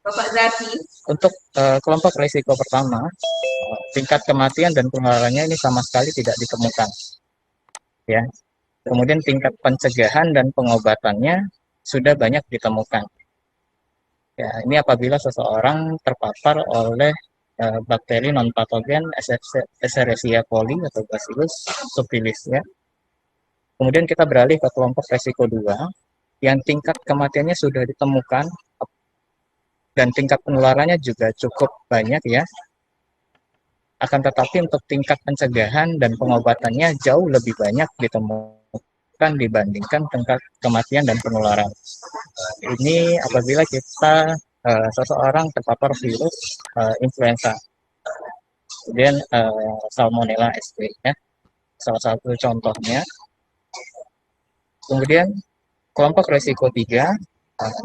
Bapak Zaki. Untuk kelompok risiko pertama, tingkat kematian dan penularannya ini sama sekali tidak ditemukan, ya. Kemudian tingkat pencegahan dan pengobatannya sudah banyak ditemukan. Ya, ini apabila seseorang terpapar oleh bakteri non patogen Escherichia coli atau Bacillus subtilis, ya. Kemudian kita beralih ke kelompok resiko 2 yang tingkat kematiannya sudah ditemukan dan tingkat penularannya juga cukup banyak, ya. Akan tetapi untuk tingkat pencegahan dan pengobatannya jauh lebih banyak ditemukan dibandingkan tingkat kematian dan penularan. Ini apabila kita seseorang terpapar virus influenza, kemudian Salmonella sp, ya, salah satu contohnya. Kemudian kelompok risiko 3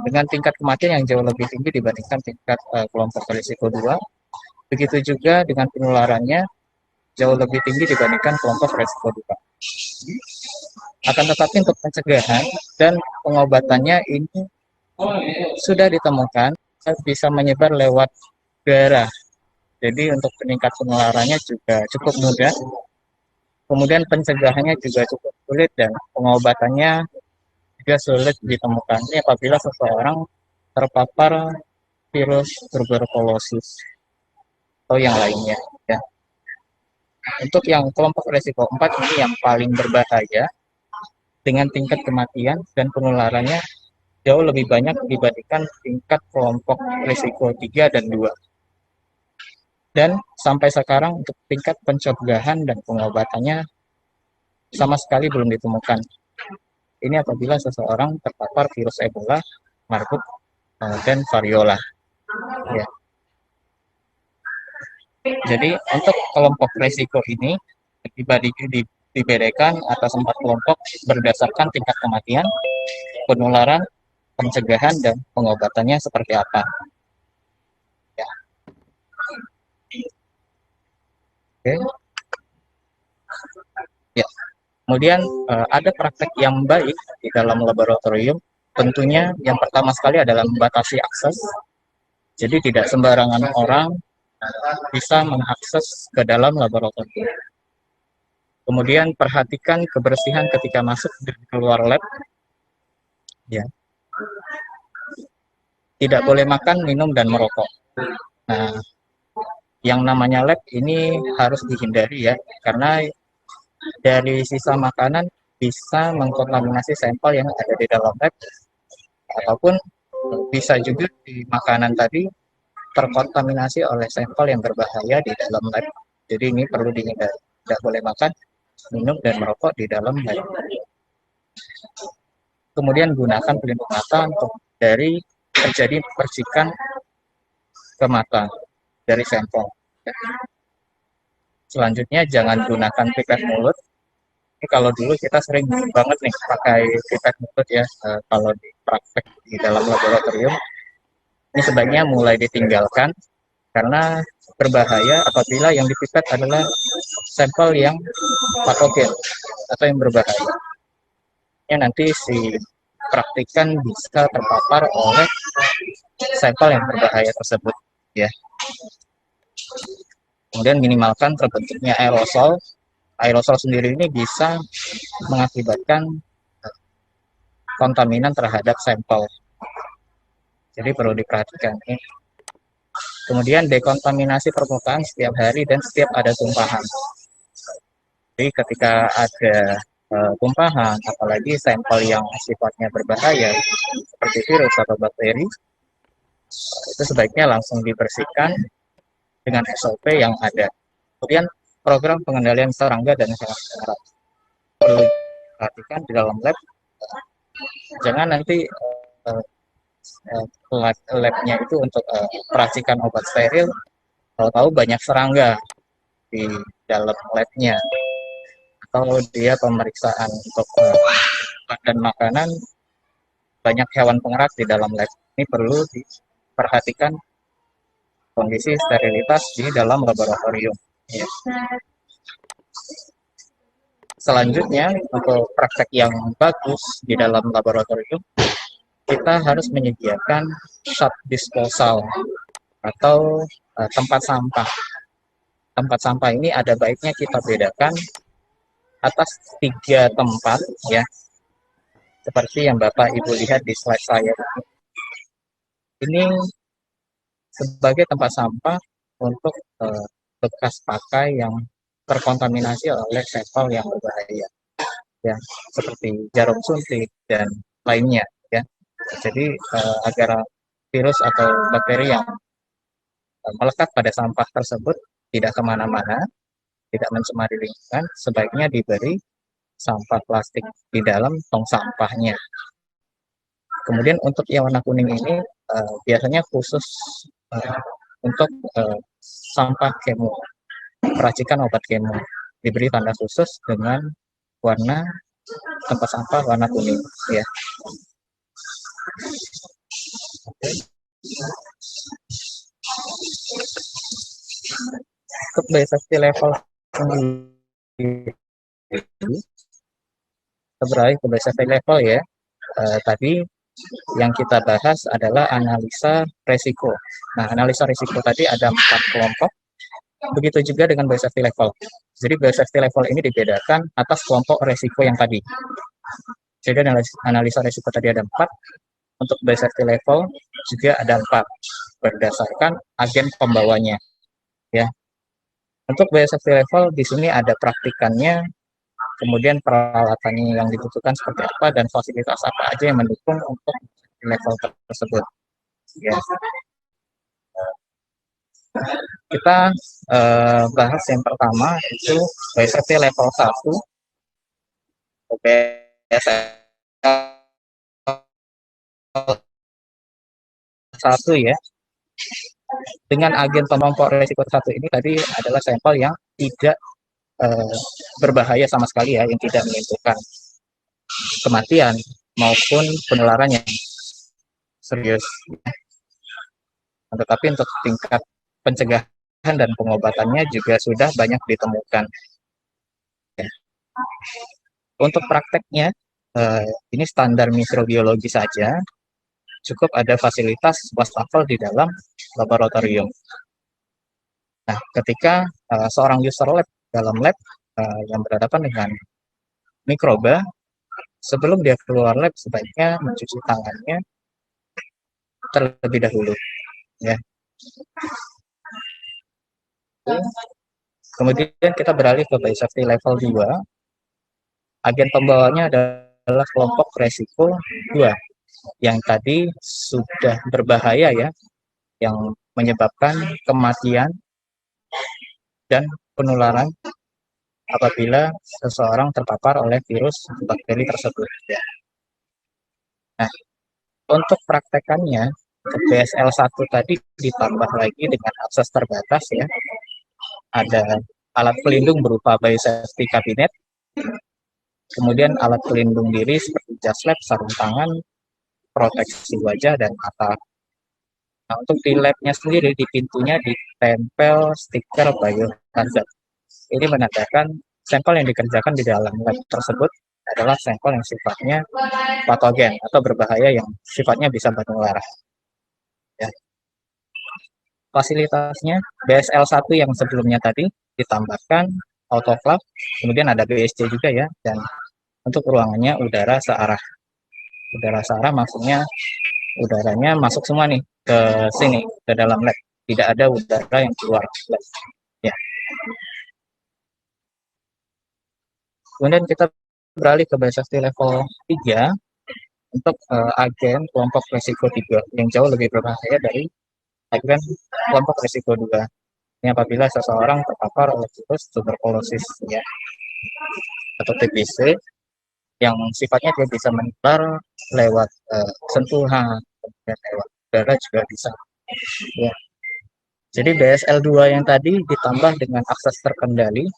dengan tingkat kematian yang jauh lebih tinggi dibandingkan tingkat kelompok risiko 2. Begitu juga dengan penularannya jauh lebih tinggi dibandingkan kelompok risiko 2. Akan tetapi untuk pencegahan dan pengobatannya ini sudah ditemukan bisa menyebar lewat darah. Jadi untuk peningkat penularannya juga cukup mudah. Kemudian pencegahannya juga cukup sulit dan pengobatannya juga sulit ditemukan. Ini apabila seseorang terpapar virus tuberkulosis atau yang lainnya, ya. Untuk yang kelompok risiko 4 ini yang paling berbahaya dengan tingkat kematian dan penularannya jauh lebih banyak dibandingkan tingkat kelompok risiko 3 dan 2. Dan sampai sekarang untuk tingkat pencegahan dan pengobatannya sama sekali belum ditemukan. Ini apabila seseorang terpapar virus Ebola, Marburg, dan variola. Ya. Jadi untuk kelompok risiko ini dibedakan atas 4 kelompok berdasarkan tingkat kematian, penularan, pencegahan, dan pengobatannya seperti apa. Ya. Oke. Ya. Kemudian ada praktek yang baik di dalam laboratorium. Tentunya yang pertama sekali adalah membatasi akses. Jadi tidak sembarangan orang bisa mengakses ke dalam laboratorium. Kemudian perhatikan kebersihan ketika masuk dan keluar lab. Ya. Tidak boleh makan, minum, dan merokok. Nah, yang namanya lab ini harus dihindari, ya, karena dari sisa makanan bisa mengkontaminasi sampel yang ada di dalam lab, ataupun bisa juga di makanan tadi terkontaminasi oleh sampel yang berbahaya di dalam lab. Jadi ini perlu dihindari. Tidak boleh makan, minum, dan merokok di dalam lab. Kemudian gunakan pelindung mata untuk dari terjadi percikan ke mata dari sampel. Selanjutnya jangan gunakan pipet mulut. Ini kalau dulu kita sering banget nih pakai pipet mulut, ya, kalau di praktek di dalam laboratorium. Ini sebaiknya mulai ditinggalkan karena berbahaya apabila yang dipipet adalah sampel yang patogen atau yang berbahaya. Ya, nanti si praktikan bisa terpapar oleh sampel yang berbahaya tersebut, ya. Kemudian minimalkan terbentuknya aerosol. Aerosol sendiri ini bisa mengakibatkan kontaminan terhadap sampel. Jadi perlu diperhatikan. Kemudian dekontaminasi permukaan setiap hari dan setiap ada tumpahan. Jadi ketika ada tumpahan, apalagi sampel yang sifatnya berbahaya seperti virus atau bakteri, itu sebaiknya langsung dibersihkan dengan SOP yang ada. Kemudian program pengendalian serangga dan serangga perlu diperhatikan di dalam lab. Jangan nanti labnya itu untuk peracikan obat steril, tahu-tahu banyak serangga di dalam labnya, atau dia pemeriksaan untuk dan makanan banyak hewan pengerat di dalam lab. Ini perlu diperhatikan kondisi sterilitas di dalam laboratorium. Ya. Selanjutnya untuk praktek yang bagus di dalam laboratorium, kita harus menyediakan shot disposal atau tempat sampah. Tempat sampah ini ada baiknya kita bedakan atas 3 tempat ya, seperti yang Bapak Ibu lihat di slide saya. Ini sebagai tempat sampah untuk bekas pakai yang terkontaminasi oleh sampel yang berbahaya, ya, seperti jarum suntik dan lainnya, ya. Jadi agar virus atau bakteri yang melekat pada sampah tersebut tidak kemana-mana, tidak mencemari lingkungan, sebaiknya diberi sampah plastik di dalam tong sampahnya. Kemudian untuk yang warna kuning ini biasanya khusus untuk sampah kemo, peracikan obat kemo, diberi tanda khusus dengan warna tempat sampah warna kuning, ya. Untuk biosafety level sendiri, beralih ke biosafety level ya. Tadi yang kita bahas adalah analisa resiko. Nah, analisa resiko tadi ada 4 kelompok. Begitu juga dengan biosafety level. Jadi biosafety level ini dibedakan atas kelompok resiko yang tadi. Jadi analisa resiko tadi ada 4. Untuk biosafety level juga ada 4 berdasarkan agen pembawanya. Ya. Untuk biosafety level di sini ada praktikannya, kemudian peralatannya yang dibutuhkan seperti apa, dan fasilitas apa aja yang mendukung untuk level tersebut. Ya. Kita bahas yang pertama itu biosafety level 1, BSL 1 ya. Dengan agen pemompok risiko 1 ini tadi adalah sampel yang tidak berbahaya sama sekali ya, yang tidak menimbulkan kematian maupun penularan yang serius. Tetapi untuk tingkat pencegahan dan pengobatannya juga sudah banyak ditemukan. Ya. Untuk prakteknya, ini standar mikrobiologi saja, cukup ada fasilitas wastafel di dalam laboratorium. Nah, ketika seorang user lab dalam lab yang berhadapan dengan mikroba, sebelum dia keluar lab sebaiknya mencuci tangannya terlebih dahulu, ya. Kemudian kita beralih ke biosafety level 2. Agen pembawanya adalah kelompok resiko 2 yang tadi sudah berbahaya ya, yang menyebabkan kematian dan penularan apabila seseorang terpapar oleh virus bakteri tersebut. Ya. Nah, untuk praktekannya, BSL 1 tadi ditambah lagi dengan akses terbatas ya. Ada alat pelindung berupa biosafety cabinet, kemudian alat pelindung diri seperti jas lab, sarung tangan, proteksi wajah dan mata. Nah, untuk di labnya sendiri, di pintunya ditempel stiker biohazard. Ini menandakan sampel yang dikerjakan di dalam lab tersebut adalah sampel yang sifatnya patogen atau berbahaya yang sifatnya bisa menular. Ya. Fasilitasnya BSL 1 yang sebelumnya tadi ditambahkan autoclave, kemudian ada BSC juga ya, dan untuk ruangannya udara searah. Udara searah maksudnya udaranya masuk semua nih ke sini, ke dalam lab. Tidak ada udara yang keluar lab. Ya. Kemudian kita beralih ke biosafety level 3 untuk agen kelompok risiko 3 yang jauh lebih berbahaya dari agen kelompok risiko 2. Ini apabila seseorang terpapar oleh virus tuberkulosis ya, atau TBC, yang sifatnya dia bisa menular lewat sentuhan dan lewat udara juga bisa. Ya. Jadi BSL 2 yang tadi ditambah dengan akses terkendali,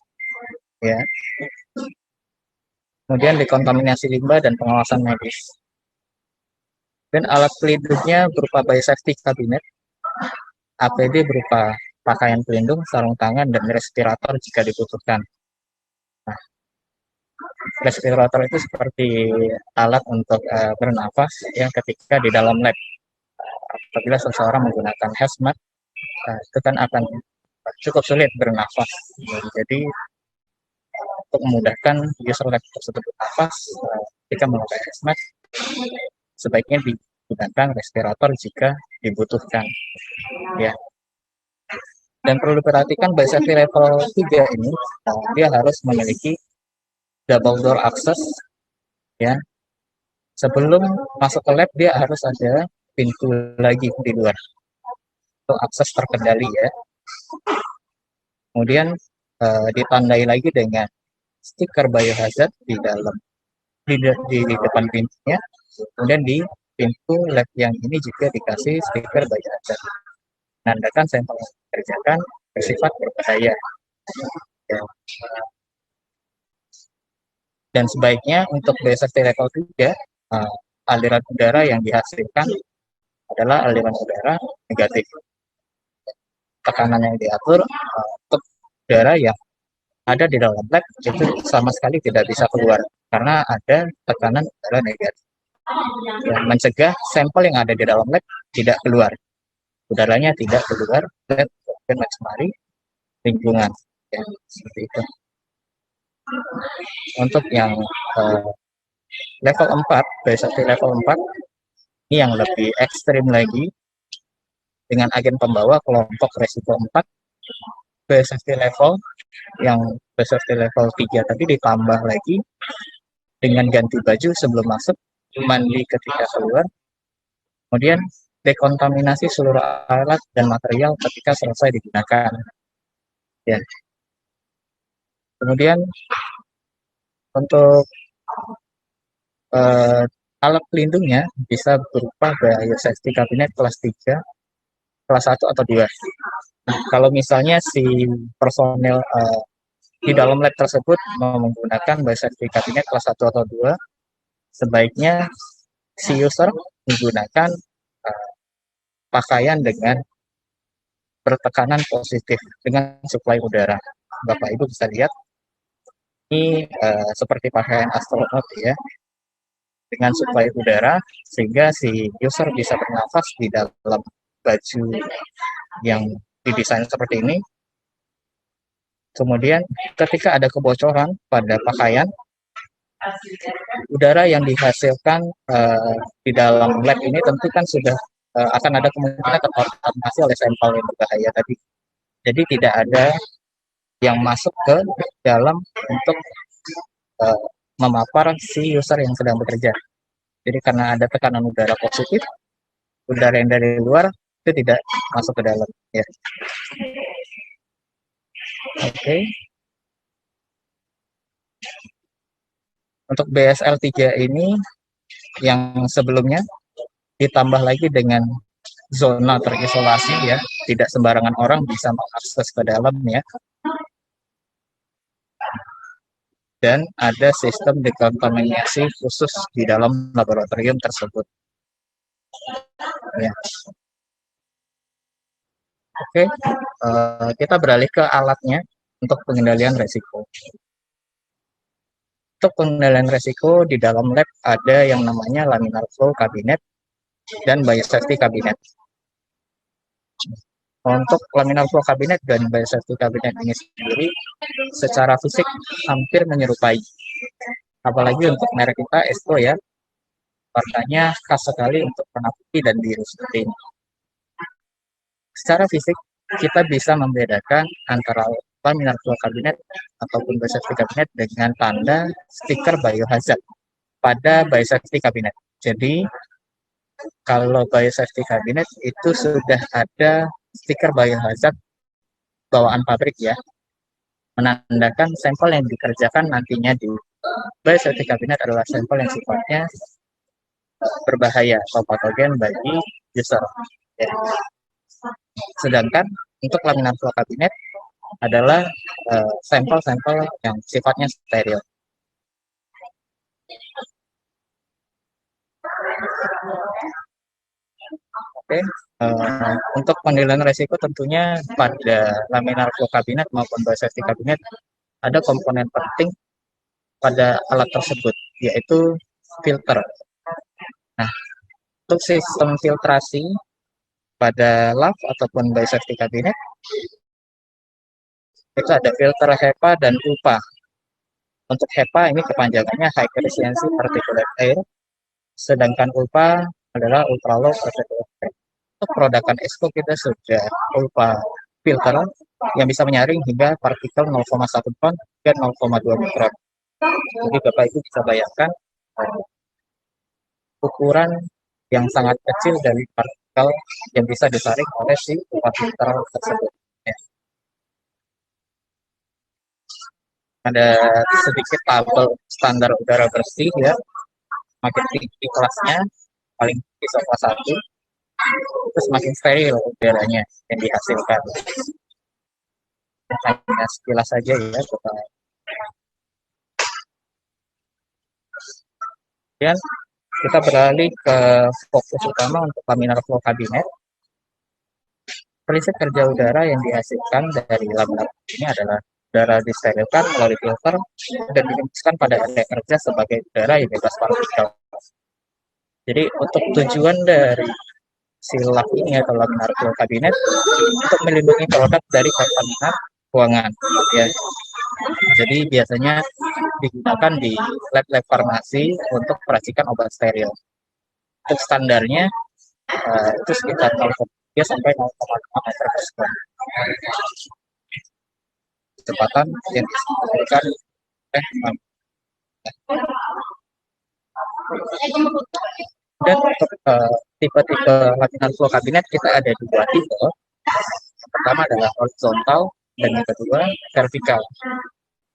ya. Kemudian dekontaminasi limbah dan pengawasan medis. Dan alat pelindungnya berupa biosafety cabinet, APD berupa pakaian pelindung, sarung tangan, dan respirator jika dibutuhkan. Nah, Respirator itu seperti alat untuk bernafas yang ketika di dalam lab. Apabila seseorang menggunakan hazmat, itu kan akan cukup sulit bernafas. Jadi untuk memudahkan user lab tersebut bernafas, ketika memakai hazmat, sebaiknya digunakan respirator jika dibutuhkan. Ya. Dan perlu diperhatikan biosafety level 3 ini, dia harus memiliki double door access, ya. Sebelum masuk ke lab, dia harus ada pintu lagi di luar untuk akses terkendali, ya. Kemudian ditandai lagi dengan stiker biohazard di dalam di depan pintunya. Kemudian di pintu lab yang ini juga dikasih stiker biohazard. Menandakan sampel yang dikerjakan bersifat berbahaya. Ya. Dan sebaiknya untuk biosafety level 3, aliran udara yang dihasilkan adalah aliran udara negatif. Tekanan yang diatur untuk udara yang ada di dalam lab itu sama sekali tidak bisa keluar karena ada tekanan udara negatif. Yang mencegah sampel yang ada di dalam lab tidak keluar. Udaranya tidak keluar lab dan mencemari lingkungan. Ya, seperti itu. Untuk yang level 4, biosafety level 4, ini yang lebih ekstrim lagi, dengan agen pembawa kelompok resiko 4, biosafety level yang biosafety level 3 tadi ditambah lagi dengan ganti baju sebelum masuk, mandi ketika keluar, kemudian dekontaminasi seluruh alat dan material ketika selesai digunakan. Ya. Kemudian untuk alat pelindungnya bisa berupa biosafety cabinet kelas 3, kelas 1 atau 2. Nah, kalau misalnya si personel di dalam lab tersebut menggunakan biosafety cabinet kelas 1 atau 2, sebaiknya si user menggunakan pakaian dengan bertekanan positif dengan suplai udara. Bapak Ibu bisa lihat ini seperti pakaian astronot, ya, dengan suplai udara sehingga si user bisa bernafas di dalam baju yang didesain seperti ini. Kemudian ketika ada kebocoran pada pakaian, udara yang dihasilkan di dalam lab ini tentu kan sudah akan ada kemungkinan terkontaminasi oleh sampel yang berbahaya tadi. Jadi tidak ada yang masuk ke dalam untuk memapar si user yang sedang bekerja. Jadi karena ada tekanan udara positif, udara yang dari luar itu tidak masuk ke dalam. Ya. Oke. Untuk BSL 3 ini yang sebelumnya ditambah lagi dengan zona terisolasi, ya, tidak sembarangan orang bisa mengakses ke dalam, ya. Dan ada sistem dekontaminasi khusus di dalam laboratorium tersebut. Ya. Oke, kita beralih ke alatnya untuk pengendalian resiko. Untuk pengendalian resiko di dalam lab ada yang namanya laminar flow cabinet dan biosafety cabinet. Untuk laminar flow cabinet dan biosafety cabinet ini sendiri secara fisik hampir menyerupai. Apalagi untuk merek kita Esko, ya, warnanya khas sekali untuk warna putih dan biru seperti ini. Secara fisik kita bisa membedakan antara laminar flow cabinet ataupun biosafety cabinet dengan tanda stiker biohazard pada biosafety cabinet. Jadi kalau biosafety cabinet itu sudah ada stiker biohazard bawaan pabrik, ya, menandakan sampel yang dikerjakan nantinya di biosafety cabinet adalah sampel yang sifatnya berbahaya atau patogen bagi user. Ya. Sedangkan untuk laminar flow cabinet adalah sampel-sampel yang sifatnya steril. Oke, untuk penilaian resiko tentunya pada laminar flow cabinet maupun biosafety cabinet ada komponen penting pada alat tersebut, yaitu filter. Nah, untuk sistem filtrasi pada LAV ataupun biosafety cabinet, itu ada filter HEPA dan UPA. Untuk HEPA ini kepanjangannya High Efficiency Particulate Air, sedangkan UPA adalah Ultra Low Particulate Air. Untuk produkan ESCO kita sudah UPA filter yang bisa menyaring hingga partikel 0,1 ton dan 0,2 mikron. Jadi Bapak Ibu bisa bayangkan ukuran yang sangat kecil dari partikel yang bisa disaring oleh si UPA filter tersebut. Ya. Ada sedikit tabel standar udara bersih ya, makin tinggi kelasnya, paling tinggi sofa 1, terus makin steril udaranya yang dihasilkan. Hanya sekilas saja ya, kemudian kita beralih ke fokus utama untuk laminar flow kabinet. Prinsip kerja udara yang dihasilkan dari laminar ini adalah udara disterilkan melalui filter dan dihembuskan pada area kerja sebagai udara yang bebas partikel. Jadi untuk tujuan dari silap ini atau laminar flow kabinet untuk melindungi produk dari kontaminan ruangan ya. Jadi biasanya digunakan di lab-lab farmasi untuk peracikan obat steril. Untuk standarnya itu sekitar 0,3 sampai 0,5 meter per second. Kecepatan yang diberikan dan untuk tipe-tipe laminar flow kabinet kita ada dua tipe. Yang pertama adalah horizontal dan yang kedua vertikal.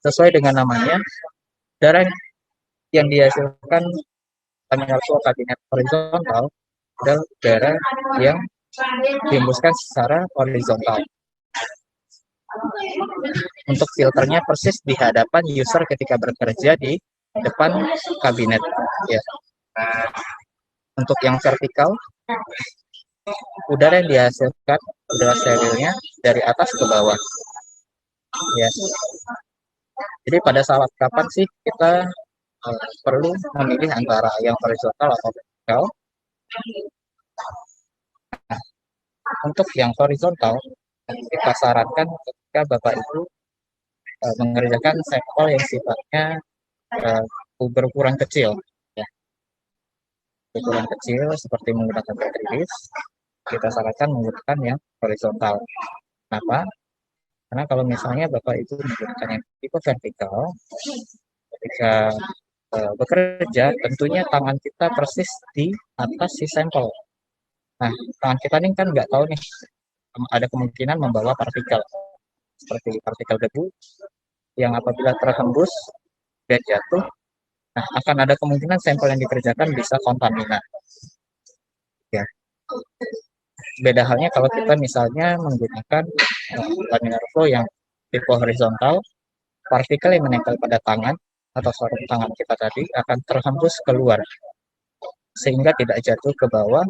Sesuai dengan namanya, udara yang dihasilkan laminar flow kabinet horizontal adalah udara yang dihembuskan secara horizontal. Untuk filternya persis di hadapan user ketika bekerja di depan kabinet. Ya. Untuk yang vertikal, udara yang dihasilkan udara sterilnya dari atas ke bawah. Ya. Jadi pada saat kapan sih kita perlu memilih antara yang horizontal atau vertikal? Nah, untuk yang horizontal, kita sarankan ketika Bapak Ibu mengerjakan sampel yang sifatnya berukuran kecil, ya. Berukuran kecil seperti menggunakan cartridge, kita sarankan menggunakan yang horizontal. Kenapa? Karena kalau misalnya Bapak Ibu menggunakan yang tipe vertikal, ketika bekerja, tentunya tangan kita persis di atas si sampel. Nah, tangan kita ini kan nggak tahu nih, ada kemungkinan membawa partikel, seperti partikel debu, yang apabila terhembus dan jatuh, nah akan ada kemungkinan sampel yang dikerjakan bisa kontaminan. Ya. Beda halnya kalau kita misalnya menggunakan laminar flow yang tipe horizontal, partikel yang menempel pada tangan atau sarung tangan kita tadi akan terhembus keluar sehingga tidak jatuh ke bawah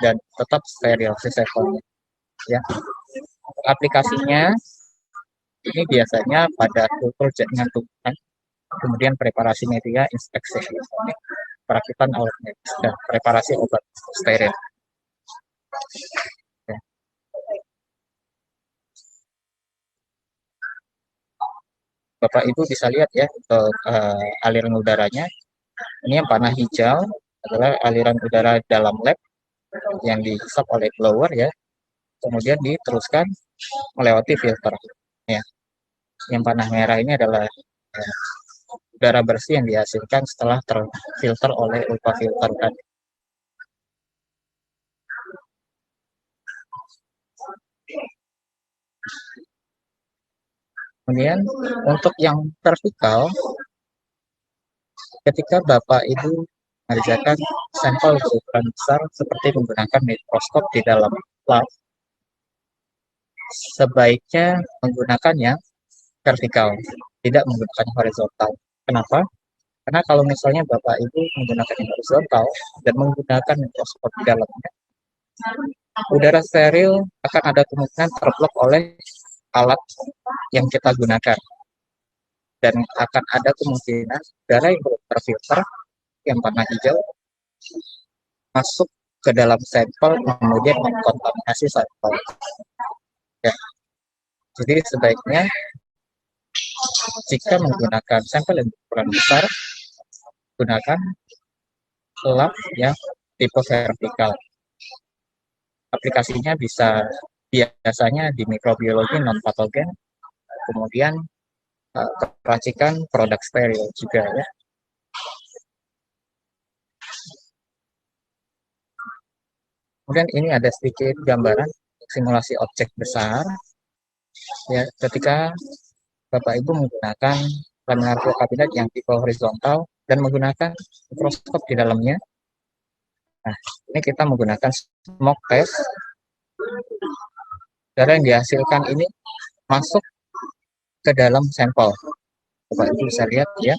dan tetap steril si sampelnya. Ya. Aplikasinya ini biasanya pada kultur jaringan tumbuhan, kemudian preparasi media, inspeksi perakitan alat medis dan preparasi obat steril. Ya. Bapak Ibu bisa lihat ya untuk aliran udaranya. Ini yang panah hijau adalah aliran udara dalam lab yang dihisap oleh blower ya. Kemudian diteruskan melewati filter. Ya. Yang panah merah ini adalah udara bersih yang dihasilkan setelah terfilter oleh UPA filter tadi. Kemudian untuk yang vertikal, ketika Bapak Ibu mengerjakan sampel berukuran besar seperti menggunakan mikroskop di dalam lab, sebaiknya menggunakan yang vertikal, tidak menggunakan horizontal. Kenapa? Karena kalau misalnya Bapak Ibu menggunakan yang horizontal dan menggunakan mikroskop di dalamnya, udara steril akan ada kemungkinan terblok oleh alat yang kita gunakan. dan akan ada kemungkinan udara yang belum terfilter yang warna hijau masuk ke dalam sampel kemudian mengkontaminasi sampel. Ya. Jadi sebaiknya jika menggunakan sampel yang berukuran besar, gunakan lab yang tipe vertikal. Aplikasinya biasanya di mikrobiologi non patogen, kemudian racikan produk steril juga ya. Kemudian ini ada sedikit gambaran simulasi objek besar ya, ketika Bapak Ibu menggunakan laminar flow kabinet yang tipe horizontal dan menggunakan mikroskop di dalamnya. Nah, ini kita menggunakan smoke test. Udara yang dihasilkan ini masuk ke dalam sampel. Bapak Ibu bisa lihat ya.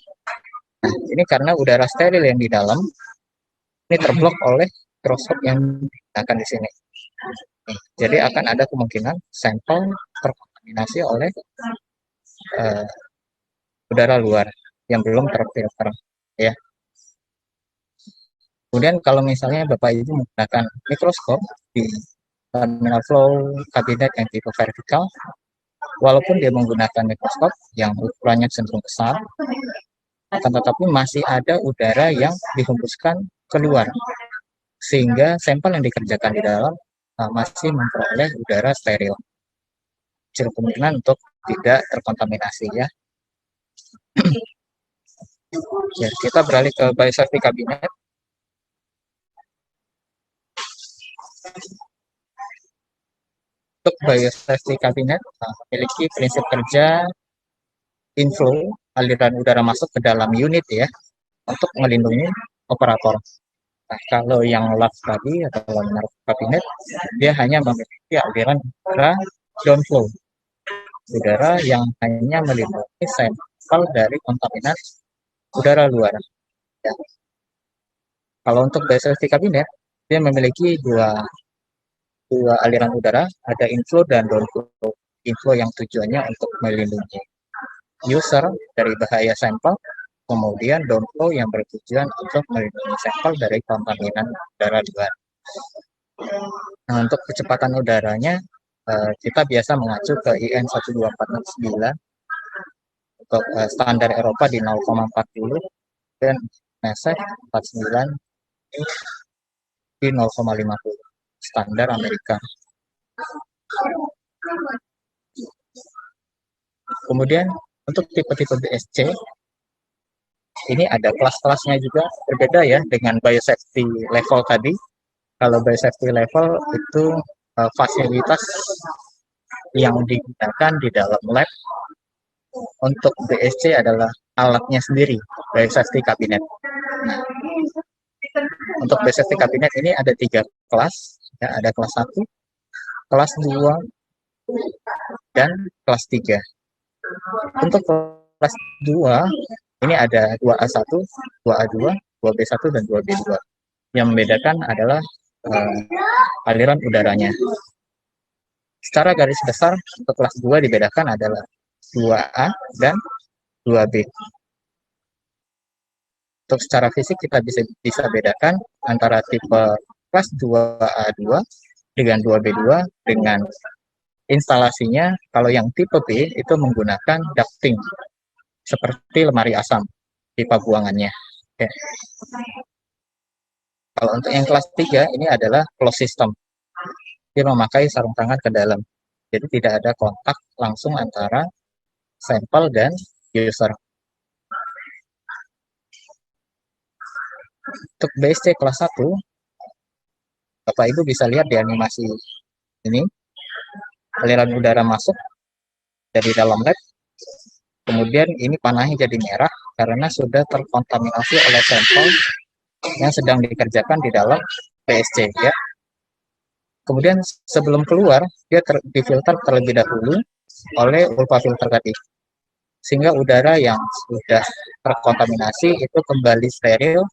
Nah, ini karena udara steril yang di dalam ini terblok oleh mikroskop yang digunakan di sini. Jadi akan ada kemungkinan sampel terkontaminasi oleh udara luar yang belum terfilter ya. Kemudian kalau misalnya Bapak Ibu menggunakan mikroskop di laminar flow kabinet yang tipe vertikal, walaupun dia menggunakan mikroskop yang ukurannya cenderung besar, akan tetapi masih ada udara yang dihembuskan keluar, sehingga sampel yang dikerjakan di dalam masih memperoleh udara steril. Kecil kemungkinan untuk tidak terkontaminasi ya. Ya, kita beralih ke biosafety kabinet. Untuk biosafety kabinet memiliki prinsip kerja inflow, aliran udara masuk ke dalam unit ya, untuk melindungi operator. Nah, kalau yang lab tadi atau laminar kabinet, dia hanya memiliki aliran udara downflow, udara yang hanya melindungi sampel dari kontaminan udara luar. Ya. Kalau untuk biosafety kabinet, dia memiliki dua aliran udara, ada inflow dan downflow. Inflow yang tujuannya untuk melindungi user dari bahaya sampel, kemudian downflow yang bertujuan untuk melindungi sampel dari kontaminan udara luar. Nah, untuk kecepatan udaranya, kita biasa mengacu ke IN 12469 untuk standar Eropa di 0,40 dan NESEC 49 di 0,50 standar Amerika. Kemudian untuk tipe-tipe BSC ini ada kelas-kelasnya juga berbeda ya dengan biosafety level tadi. Kalau biosafety level itu fasilitas yang digunakan di dalam lab. Untuk BSC adalah alatnya sendiri, biosafety kabinet. Nah, untuk biosafety kabinet ini ada 3 kelas, ya, ada kelas 1, kelas 2, dan kelas 3. Untuk kelas 2, ini ada 2A1, 2A2, 2B1, dan 2B2. Yang membedakan adalah aliran udaranya. Secara garis besar, untuk kelas 2 dibedakan adalah 2A dan 2B. Untuk secara fisik kita bisa bedakan antara tipe kelas 2A2 dengan 2B2 dengan instalasinya. Kalau yang tipe B itu menggunakan ducting seperti lemari asam pipa buangannya. Oke. Kalau untuk yang kelas 3 ini adalah closed system. Dia memakai sarung tangan ke dalam. Jadi tidak ada kontak langsung antara sampel dan user. Untuk BSC kelas 1, Bapak Ibu bisa lihat di animasi ini, aliran udara masuk dari dalam lab, kemudian ini panahnya jadi merah karena sudah terkontaminasi oleh sampel yang sedang dikerjakan di dalam BSC ya. Kemudian sebelum keluar, dia difilter terlebih dahulu oleh ultrafilter tadi, sehingga udara yang sudah terkontaminasi itu kembali steril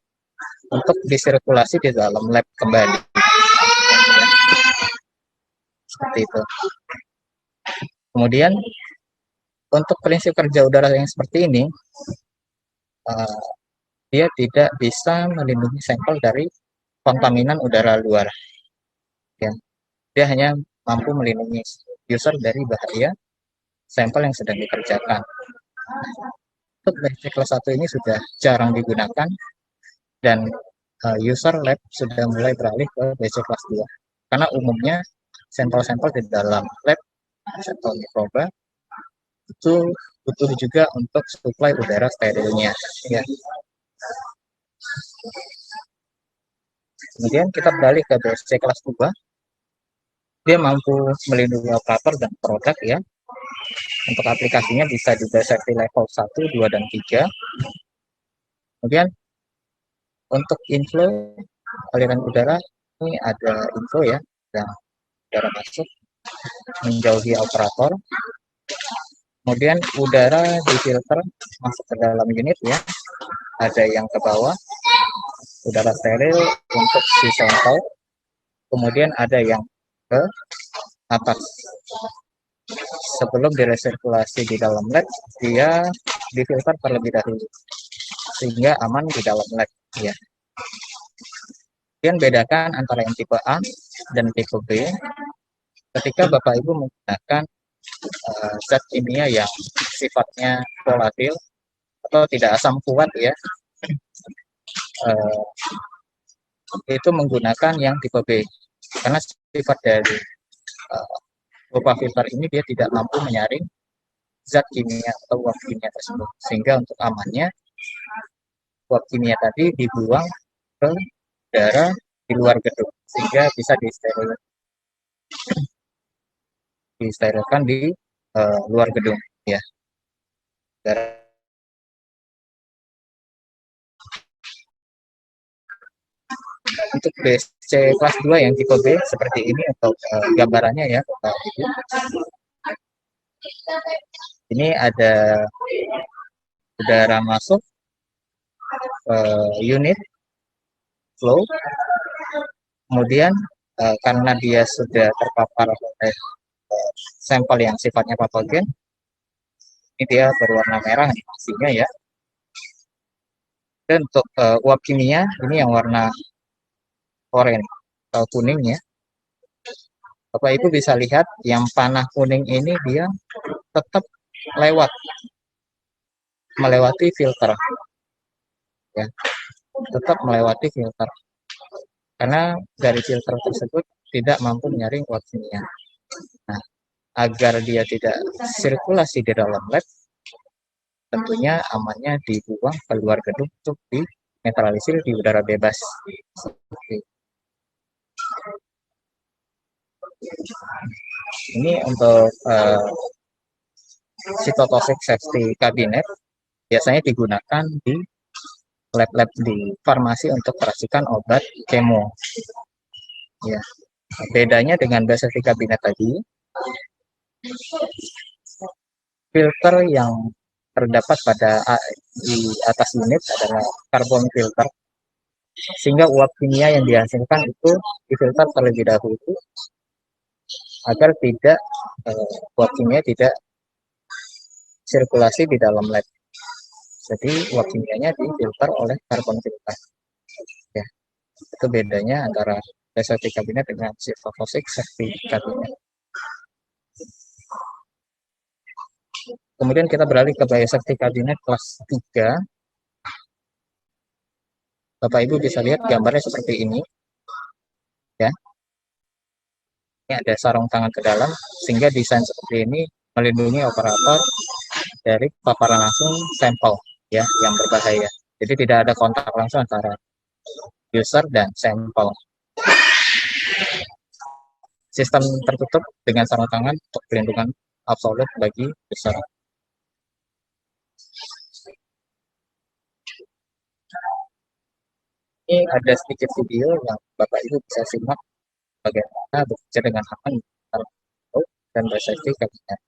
untuk disirkulasi di dalam lab kembali. Seperti itu. Kemudian Untuk prinsip kerja udara yang seperti ini, uh, dia tidak bisa melindungi sampel dari kontaminan udara luar. Ya. Dia hanya mampu melindungi user dari bahaya sampel yang sedang dikerjakan. Untuk basic kelas 1 ini sudah jarang digunakan dan user lab sudah mulai beralih ke basic kelas 2. Karena umumnya sampel-sampel di dalam lab atau mikroba itu butuh juga untuk suplai udara sterilnya. Ya. Kemudian kita beralih ke basic kelas 2. Dia mampu melindungi operator dan produk ya. Untuk aplikasinya bisa juga safety level 1, 2, dan 3. Kemudian untuk inflow aliran udara ini ada inflow ya, dan udara masuk menjauhi operator. Kemudian udara difilter masuk ke dalam unit ya, ada yang ke bawah, udara steril untuk si sampel. Kemudian ada yang ke atas. Sebelum diresirkulasi di dalam lab, dia difilter terlebih dahulu sehingga aman di dalam lab ya. Kemudian bedakan antara yang tipe A dan tipe B. Ketika Bapak Ibu menggunakan zat kimia yang sifatnya volatil atau tidak asam kuat ya, itu menggunakan yang tipe B karena sifat dari berupa filter ini dia tidak mampu menyaring zat kimia atau uap kimia tersebut, sehingga untuk amannya uap kimia tadi dibuang ke udara di luar gedung sehingga bisa disterilkan di luar gedung ya. Untuk BC kelas 2 yang tipe B seperti ini untuk gambarannya ya. Ini ada udara masuk unit flow, kemudian karena dia sudah terpapar oleh sampel yang sifatnya patogen, ini dia berwarna merah pastinya ya. Dan untuk uap kimia ini yang warna oranye atau kuning ya. Bapak Ibu bisa lihat yang panah kuning ini dia tetap melewati filter ya, tetap melewati filter karena dari filter tersebut tidak mampu menyaring uap kimia. Nah, agar dia tidak sirkulasi di dalam lab, tentunya amannya dibuang keluar gedung untuk dinetralisir di udara bebas. Ini untuk cytotoxic safety cabinet biasanya digunakan di lab-lab di farmasi untuk meracikan obat kemo. Ya, bedanya dengan safety cabinet tadi, filter yang terdapat di atas unit adalah karbon filter, sehingga uap kimia yang dihasilkan itu difilter terlebih dahulu agar tidak uap kimia tidak sirkulasi di dalam lab. Jadi uap kimianya difilter oleh karbon filter. Ya, itu bedanya antara safety cabinet dengan cytotoxic safety cabinet. Kemudian kita beralih ke biosafety cabinet kelas 3. Bapak Ibu bisa lihat gambarnya seperti ini. Ya. Ini ada sarung tangan ke dalam sehingga desain seperti ini melindungi operator dari paparan langsung sampel ya yang berbahaya. Jadi tidak ada kontak langsung antara user dan sampel. Sistem tertutup dengan sarung tangan untuk perlindungan absolut bagi user. Ini ada sedikit video yang Bapak Ibu bisa simak bagaimana bekerja dengan aman dan bersafety cabinet.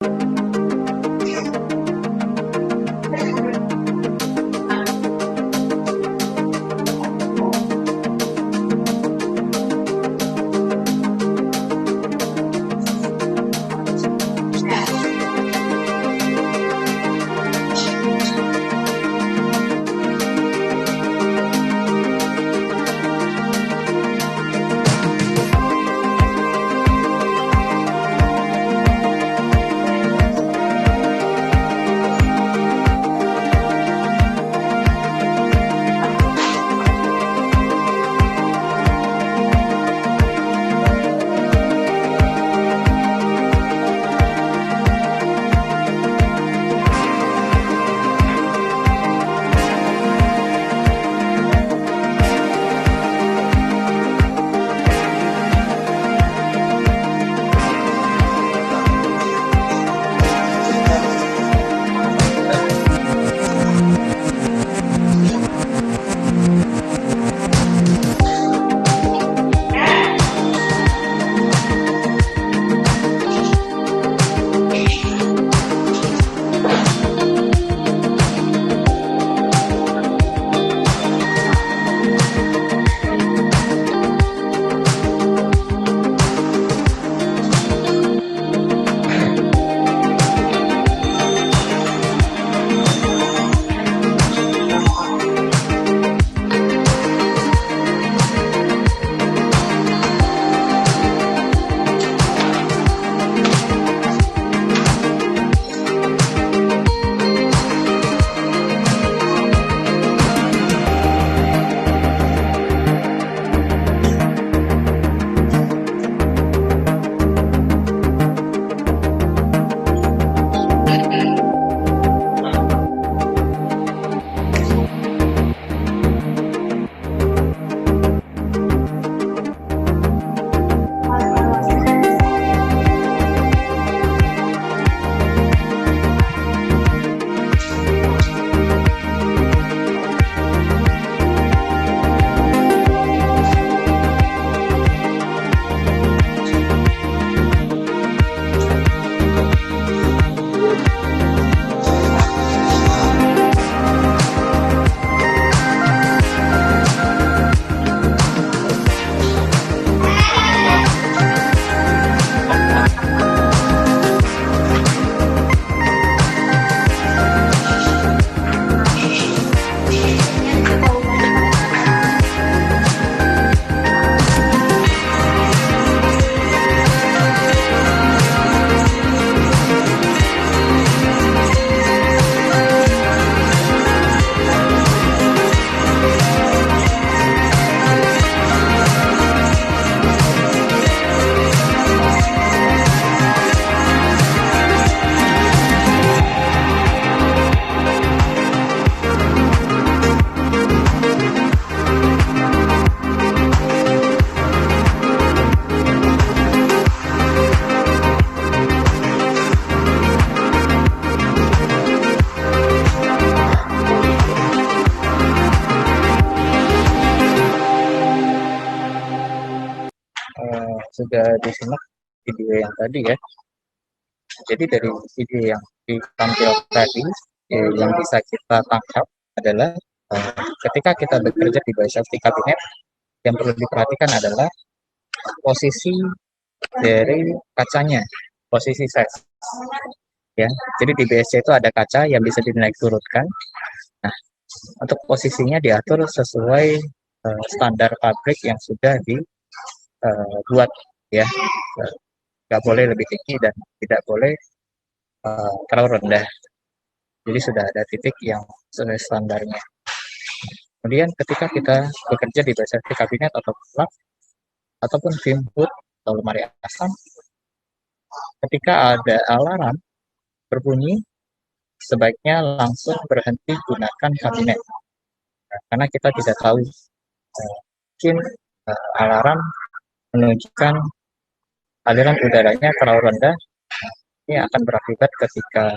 sudah disimak video yang tadi ya. Jadi dari video yang ditampilkan tadi, yang bisa kita tangkap adalah ketika kita bekerja di biosafety cabinet, yang perlu diperhatikan adalah posisi dari kacanya, posisi size. Ya, jadi di BSC itu ada kaca yang bisa dinaik turunkan. Nah, untuk posisinya diatur sesuai standar pabrik yang sudah dibuat ya. Nggak boleh lebih tinggi dan tidak boleh terlalu rendah. Jadi sudah ada titik yang sesuai standarnya. Kemudian ketika kita bekerja di biosafety cabinet atau lab ataupun fume hood atau lemari asam, ketika ada alarm berbunyi, sebaiknya langsung berhenti gunakan kabinet. Karena kita tidak tahu, mungkin alarm menunjukkan aliran udaranya terlalu rendah. Ini akan berakibat ketika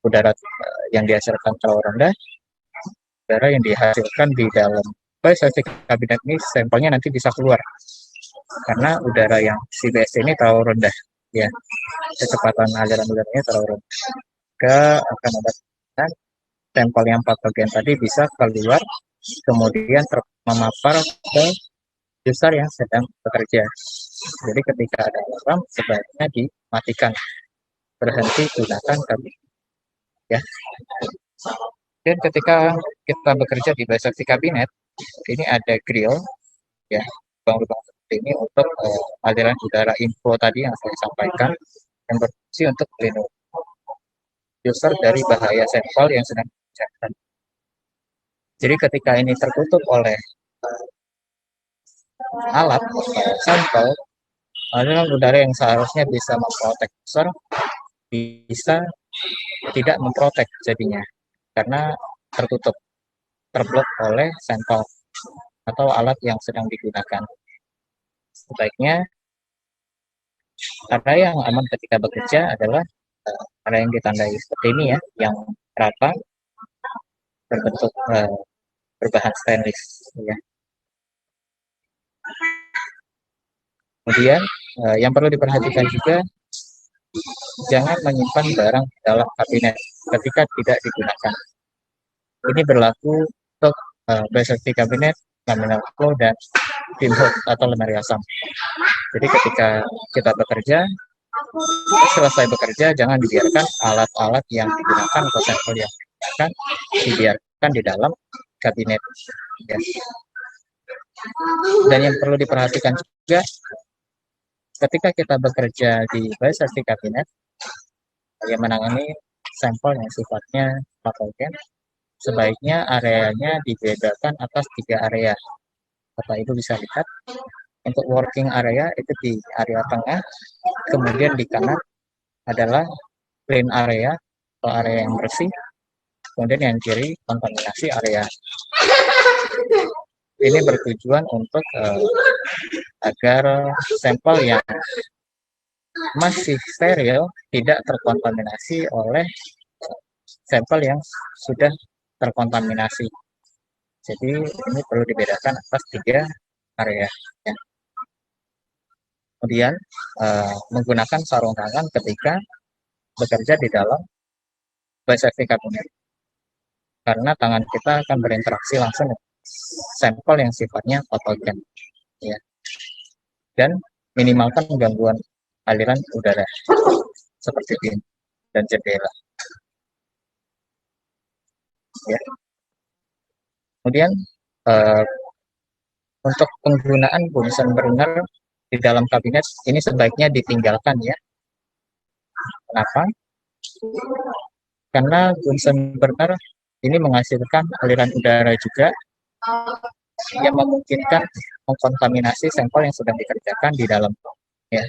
udara yang dihasilkan terlalu rendah, udara yang dihasilkan di dalam biosafety cabinet ini sampelnya nanti bisa keluar karena udara yang CBS ini terlalu rendah ya, kecepatan aliran udaranya terlalu rendah, maka akan ada sampel yang patogen tadi bisa keluar kemudian memapar ke user yang sedang bekerja. Jadi ketika ada alarm sebaiknya dimatikan, berhenti gunakan kabin ya. Dan ketika kita bekerja di biosafety cabinet, ini ada grill ya, lubang-lubang seperti ini untuk aliran udara info tadi yang saya sampaikan, yang berfungsi untuk melindungi user dari bahaya sampel yang sedang dikerjakan. Jadi ketika ini tertutup oleh alat atau sampel, aliran udara yang seharusnya bisa memprotek user bisa tidak memprotek jadinya karena tertutup, terblok oleh sampel atau alat yang sedang digunakan. Sebaiknya area yang aman ketika bekerja adalah area yang ditandai seperti ini ya, yang rata, berbentuk berbahan stainless ya. Kemudian yang perlu diperhatikan juga, jangan menyimpan barang dalam kabinet ketika tidak digunakan. Ini berlaku untuk biosafety cabinet, laminate flow, dan fume hood atau lemari asam. Jadi ketika kita bekerja, selesai bekerja, jangan dibiarkan alat-alat yang digunakan atau sampel yang digunakan dibiarkan di dalam kabinet. Ya. Dan yang perlu diperhatikan juga, ketika kita bekerja di biosafety cabinet, yang menangani sampel yang sifatnya patogen, sebaiknya areanya dibedakan atas 3 area. Bapak Ibu bisa lihat, untuk working area itu di area tengah, kemudian di kanan adalah clean area atau area yang bersih, kemudian yang kiri kontaminasi area. Ini bertujuan untuk agar sampel yang masih steril tidak terkontaminasi oleh sampel yang sudah terkontaminasi. Jadi ini perlu dibedakan atas 3 area. Ya. Kemudian menggunakan sarung tangan ketika bekerja di dalam biosafety cabinet, karena tangan kita akan berinteraksi langsung dengan sampel yang sifatnya patogen. Ya. Dan minimalkan gangguan aliran udara seperti pintu dan jendela. Ya. Kemudian untuk penggunaan Bunsen burner di dalam kabinet ini sebaiknya ditinggalkan ya. Kenapa? Karena Bunsen burner ini menghasilkan aliran udara juga yang memungkinkan mengkontaminasi sampel yang sedang dikerjakan di dalam ya.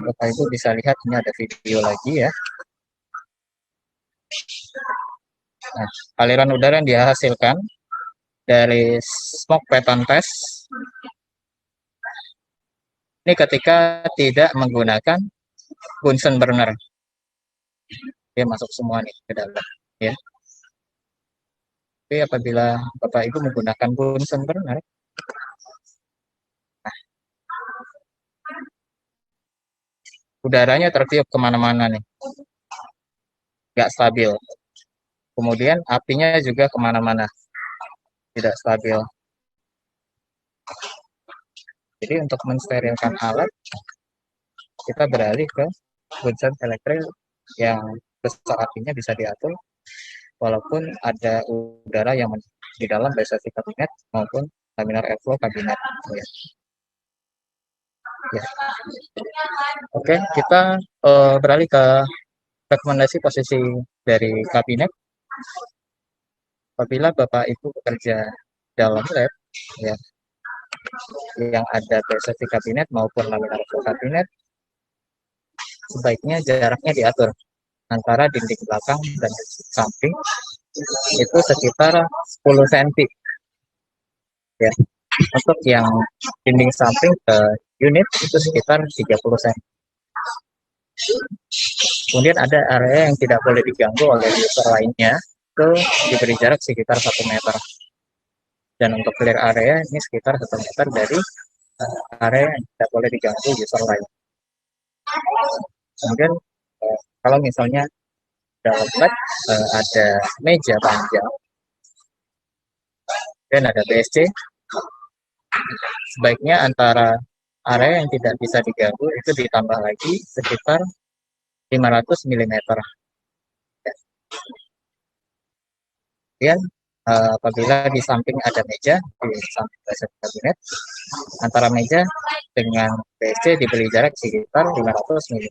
Bapak Ibu bisa lihat ini ada video lagi ya. Nah, aliran udara yang dihasilkan dari smoke pattern test ini ketika tidak menggunakan Bunsen burner, dia masuk semua nih ke dalam ya. Tapi apabila Bapak Ibu menggunakan Bunsen burner, udaranya tertiup kemana-mana nih, nggak stabil. Kemudian apinya juga kemana-mana, tidak stabil. Jadi untuk mensterilkan alat, kita beralih ke Bunsen elektrik yang besar apinya bisa diatur, walaupun ada udara yang di dalam baik safety kabinet maupun laminar airflow kabinet. Ya. Ya. Oke, kita beralih ke rekomendasi posisi dari kabinet. Apabila Bapak Ibu bekerja dalam lab, ya, yang ada safety kabinet maupun laminar airflow kabinet, sebaiknya jaraknya diatur antara dinding belakang dan samping itu sekitar 10 cm. Ya. Untuk yang dinding samping ke unit itu sekitar 30 cm. Kemudian ada area yang tidak boleh diganggu oleh user lainnya, itu diberi jarak sekitar 1 meter. Dan untuk clear area ini sekitar 1 meter dari area yang tidak boleh diganggu user lain. Kemudian kalau misalnya dalam lab ada meja panjang dan ada BSC, sebaiknya antara area yang tidak bisa diganggu itu ditambah lagi sekitar 500 mm. Kemudian apabila di samping ada meja, di samping kabinet, antara meja dengan BSC diberi jarak sekitar 500 mm.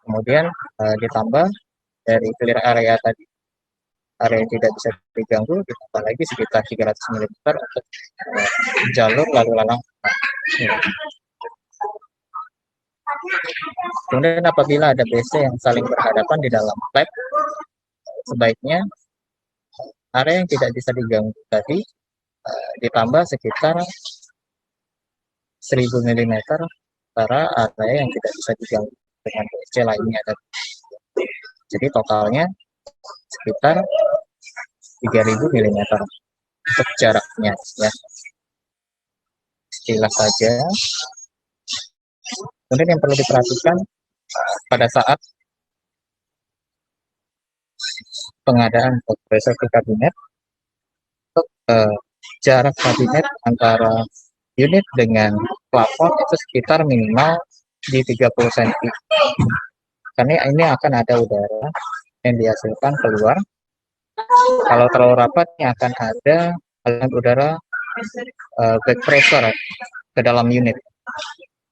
Kemudian ditambah dari clear area tadi, area yang tidak bisa diganggu, ditambah lagi sekitar 300 mm untuk jalur lalu lalang. Kemudian apabila ada BC yang saling berhadapan di dalam lab, sebaiknya area yang tidak bisa diganggu tadi ditambah sekitar 1000 mm antara area yang tidak bisa diganggu dengan BC lainnya tadi. Jadi totalnya sekitar 3000 mm untuk jaraknya, ya. Sekilas saja. Kemudian yang perlu diperhatikan pada saat pengadaan safety kabinet, untuk jarak kabinet antara unit dengan plafon itu sekitar minimal di 30 cm. Karena ini akan ada udara yang dihasilkan keluar. Kalau terlalu rapat, ini akan ada aliran udara back pressure ke dalam unit.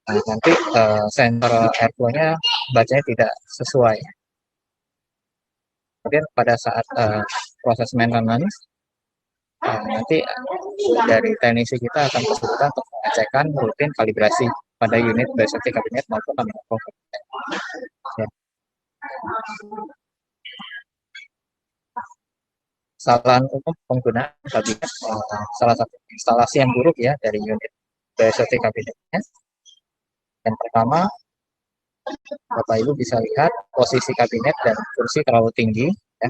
Nah, nanti sensor airflow-nya bacanya tidak sesuai. Kemudian pada saat proses maintenance, nanti dari teknisi kita akan kesulitan untuk mengecekkan rutin kalibrasi pada unit safety kabinet maupun laminar kabinet. Ya. Kesalahan umum penggunaan kabinet, salah satu instalasi yang buruk ya dari unit safety kabinetnya. Yang pertama, Bapak Ibu bisa lihat posisi kabinet dan kursi terlalu tinggi. Ya.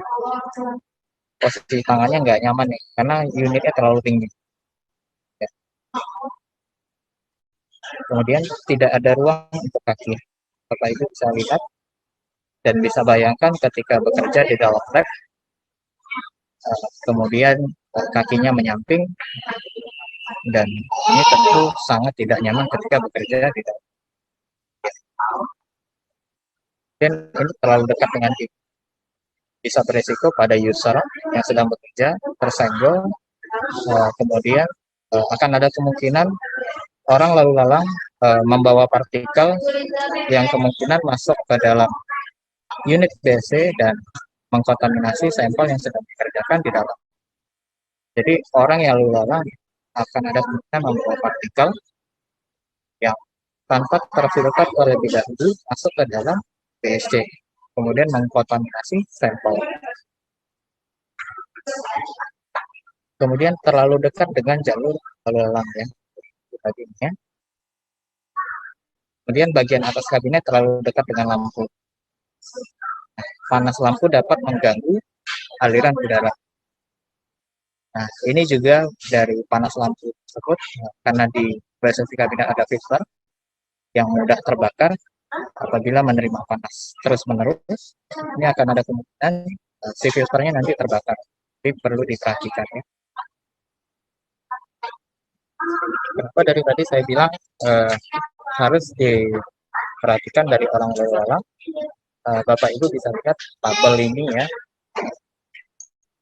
Posisi tangannya nggak nyaman nih, karena unitnya terlalu tinggi. Ya. Kemudian tidak ada ruang untuk kaki. Bapak Ibu bisa lihat dan bisa bayangkan ketika bekerja di dalam lab, kemudian kakinya menyamping, dan ini tentu sangat tidak nyaman ketika bekerja di dalam. Dan ini terlalu dekat dengan diri, bisa berisiko pada user yang sedang bekerja tersenggol, kemudian akan ada kemungkinan orang lalu lalang membawa partikel yang kemungkinan masuk ke dalam unit BC dan mengkontaminasi sampel yang sedang dikerjakan di dalam. Jadi orang yang lalu lalang akan ada kemungkinan membawa partikel yang tanpa terfilter terlebih dahulu masuk ke dalam BSC, kemudian mengkontaminasi sampel. Kemudian terlalu dekat dengan jalur lalu lalang ya, tadinya. Kemudian bagian atas kabinet terlalu dekat dengan lampu. Panas lampu dapat mengganggu aliran udara. Nah, ini juga dari panas lampu tersebut, karena di BSFP kabinet ada filter yang mudah terbakar apabila menerima panas terus-menerus, ini akan ada kemungkinan si filternya nanti terbakar. Jadi perlu diperhatikan ya. Kenapa dari tadi saya bilang harus diperhatikan dari orang lalu. Bapak Ibu bisa lihat tabel ini ya.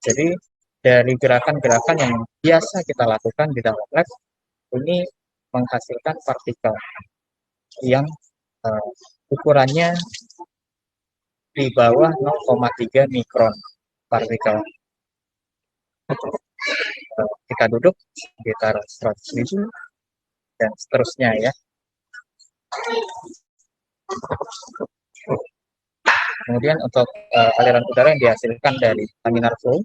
Jadi dari gerakan-gerakan yang biasa kita lakukan di dalam lab, ini menghasilkan partikel yang ukurannya di bawah 0,3 mikron partikel. Kita duduk sekitar 100.000 dan seterusnya ya. Kemudian untuk aliran udara yang dihasilkan dari laminar flow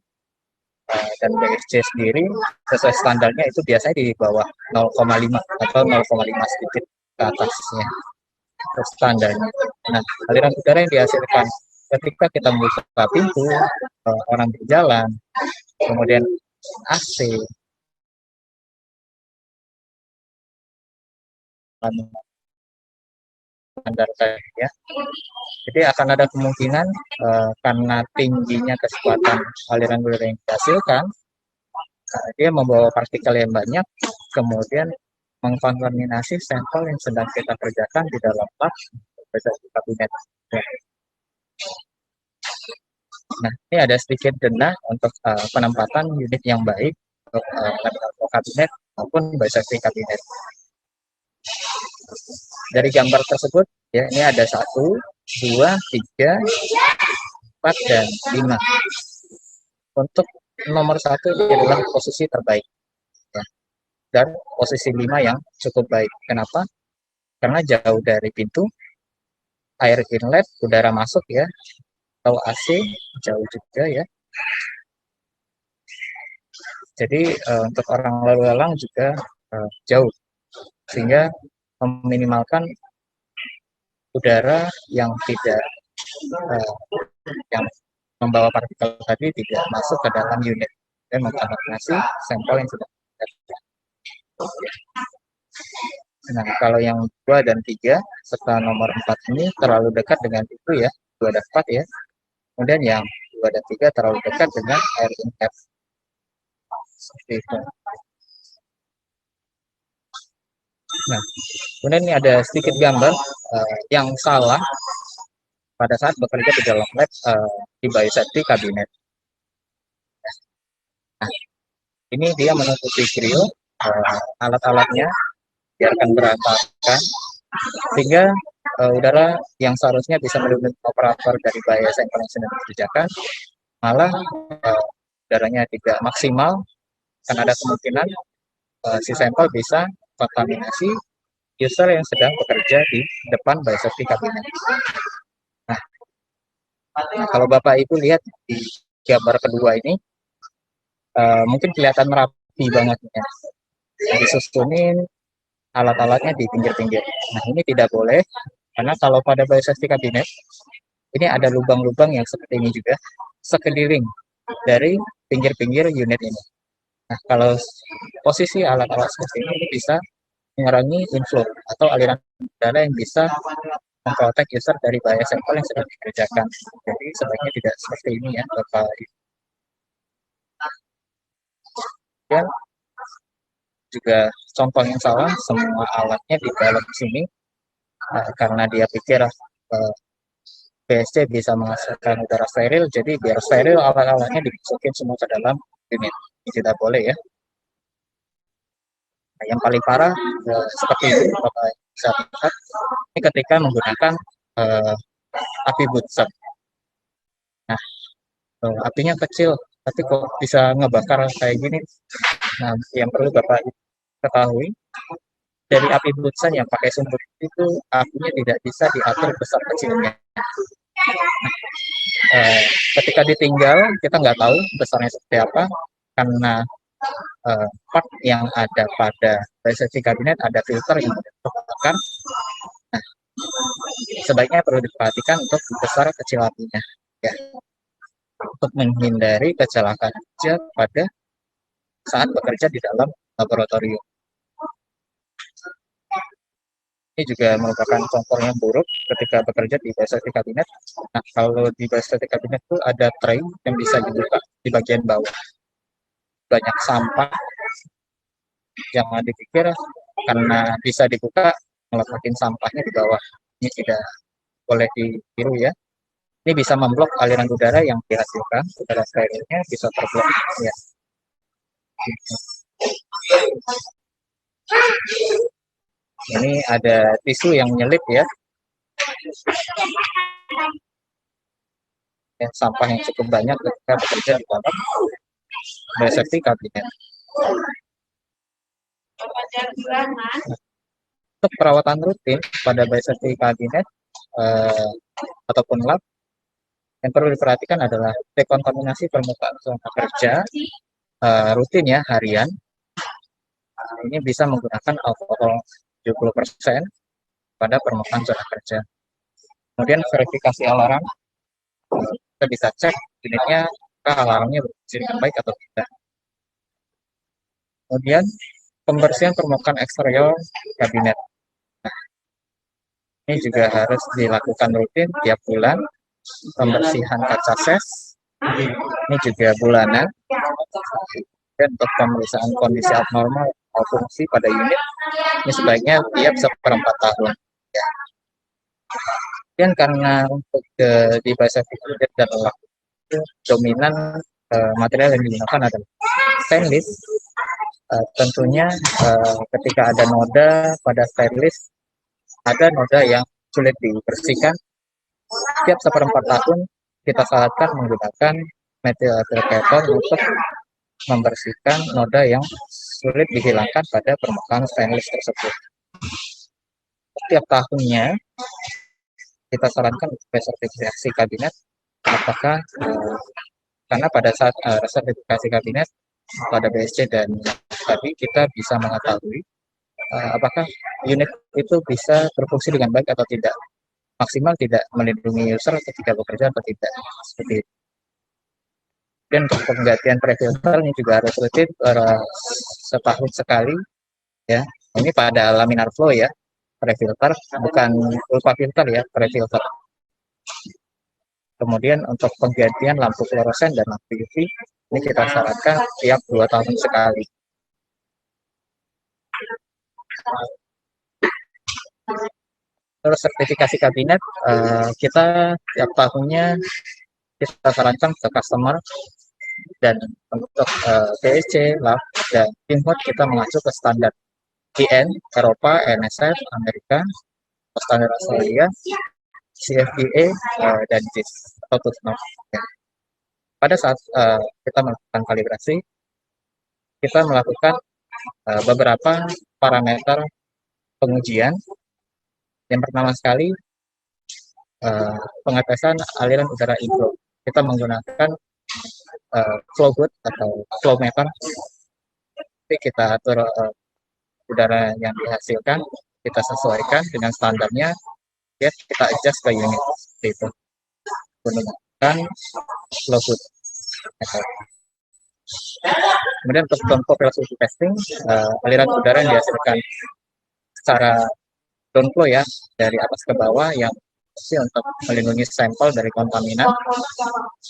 dan BSC sendiri sesuai standarnya itu biasanya di bawah 0,5 atau 0,5 sedikit ke atasnya standarnya. Nah, aliran udara yang dihasilkan ketika kita membuka pintu, orang berjalan, kemudian AC, standar tadi ya. Jadi akan ada kemungkinan karena tingginya kecepatan aliran udara yang dihasilkan, dia membawa partikel yang banyak, kemudian mengkontaminasi sampel yang sedang kita kerjakan di dalam lab BSFP kabinet. Nah, ini ada sedikit denda untuk penempatan unit yang baik untuk kabinet maupun BSFP kabinet. Dari gambar tersebut, ya ini ada 1, 2, 3, 4, dan 5. Untuk nomor 1 ini adalah posisi terbaik. Ya. Dan posisi 5 yang cukup baik. Kenapa? Karena jauh dari pintu, air inlet, udara masuk ya, atau AC jauh juga ya. Jadi untuk orang lalu lalang juga jauh, sehingga meminimalkan udara yang tidak yang membawa partikel tadi tidak masuk ke dalam unit dan mengkontaminasi sampel yang sudah ada. Nah, kalau yang 2 dan 3 serta nomor 4 ini terlalu dekat dengan itu ya, 2 dan 4 ya. Kemudian yang 2 dan 3 terlalu dekat dengan air inlet. Seperti itu. Nah, kemudian ini ada sedikit gambar yang salah pada saat bekerja di dalam lab di BioSafety kabinet. Nah, ini dia menutupi grill alat-alatnya biarkan berantakan sehingga udara yang seharusnya bisa melindungi operator dari bahaya sampel yang sedang dikerjakan malah udaranya tidak maksimal, karena ada kemungkinan si sampel bisa kontaminasi user yang sedang bekerja di depan BioSafety kabinet. Nah, kalau Bapak Ibu lihat di gambar kedua ini, mungkin kelihatan rapi banget ya. Disusunin alat-alatnya di pinggir-pinggir. Nah, ini tidak boleh, karena kalau pada BioSafety kabinet, ini ada lubang-lubang yang seperti ini juga, sekeliling dari pinggir-pinggir unit ini. Nah, kalau posisi alat-alat seperti ini bisa mengurangi inflow atau aliran udara yang bisa memprotek user dari bahaya sampel yang sedang dikerjakan. Jadi sebaiknya tidak seperti ini ya, Bapak Ibu. Dan juga contoh yang salah, semua alatnya di dalam sini karena dia pikir BSC bisa menghasilkan udara steril, jadi biar steril alat-alatnya dimasukin semua ke dalam unit. Ini tidak boleh ya. Nah, yang paling parah seperti ini, Bapak bisa lihat, ini ketika menggunakan api butser. Nah, apinya kecil, tapi kok bisa ngebakar kayak gini. Nah, yang perlu Bapak ketahui, dari api butser yang pakai sumber itu apinya tidak bisa diatur besar kecilnya. Ketika ditinggal kita nggak tahu besarnya seperti apa, karena part yang ada pada BioSafety kabinet ada filter yang terbakar. Nah, sebaiknya perlu diperhatikan untuk besar kecil apinya, ya, untuk menghindari kecelakaan kerja pada saat bekerja di dalam laboratorium. Ini juga merupakan contoh yang buruk ketika bekerja di biosafety kabinet. Nah, kalau di biosafety kabinet itu ada tray yang bisa dibuka di bagian bawah. Banyak sampah, jangan dipikir karena bisa dibuka meletakkan sampahnya di bawah. Ini tidak boleh ditiru ya. Ini bisa memblok aliran udara yang dihasilkan, udara sterilnya bisa terblok ya. Ini ada tisu yang menyelip ya, sampah yang cukup banyak ketika bekerja di dalam biosafety kabinet. Untuk perawatan rutin pada biosafety kabinet ataupun lab, yang perlu diperhatikan adalah dekontaminasi permukaan zona kerja rutin ya, harian. Ini bisa menggunakan alkohol 70% pada permukaan zona kerja. Kemudian verifikasi alarm, kita bisa cek unitnya apakah alarmnya berfungsi dengan baik atau tidak. Kemudian pembersihan permukaan eksterior kabinet. Nah, ini juga harus dilakukan rutin tiap bulan. Pembersihan kaca ses, ini juga bulanan. Dan untuk pemeriksaan kondisi abnormal atau fungsi pada unit, ini sebaiknya tiap seperempat tahun. Ya. Dan karena untuk di biosafety kabinet dan lab dominan material yang digunakan adalah stainless. Tentunya ketika ada noda pada stainless, ada noda yang sulit dibersihkan. Setiap seperempat tahun kita sarankan menggunakan methyl applicator untuk membersihkan noda yang sulit dihilangkan pada permukaan stainless tersebut. Setiap tahunnya kita sarankan untuk sertifikasi kabinet, apakah karena pada saat sertifikasi kabinet pada BSC dan tadi kita bisa mengetahui apakah unit itu bisa berfungsi dengan baik atau tidak, maksimal tidak melindungi user ketika bekerja atau tidak, seperti itu. Dan untuk penggantian prefilter ini juga harus rutin setahun sekali ya. Ini pada laminar flow ya, prefilter, bukan ultra filter ya, prefilter. Kemudian untuk penggantian lampu fluoresan dan lampu UV ini kita sarankan tiap 2 tahun sekali. Terus sertifikasi kabinet kita tiap tahunnya kita sarankan ke customer, dan untuk BSC, LAB, dan Input kita mengacu ke standar IN, Eropa, NSF, Amerika, standar Australia, CFDA, dan JIS atau TUSNOF. Ya. Pada saat kita melakukan kalibrasi, kita melakukan beberapa parameter pengujian. Yang pertama sekali, pengetesan aliran udara inflow. Kita menggunakan flow hood atau flow meter. Jadi kita atur udara yang dihasilkan, kita sesuaikan dengan standarnya, ya kita adjust ke unit seperti itu. Menggunakan flow hood meter. Kemudian untuk downflow velocity testing, aliran udara yang dihasilkan secara downflow ya, dari atas ke bawah yang untuk melindungi sampel dari kontaminan,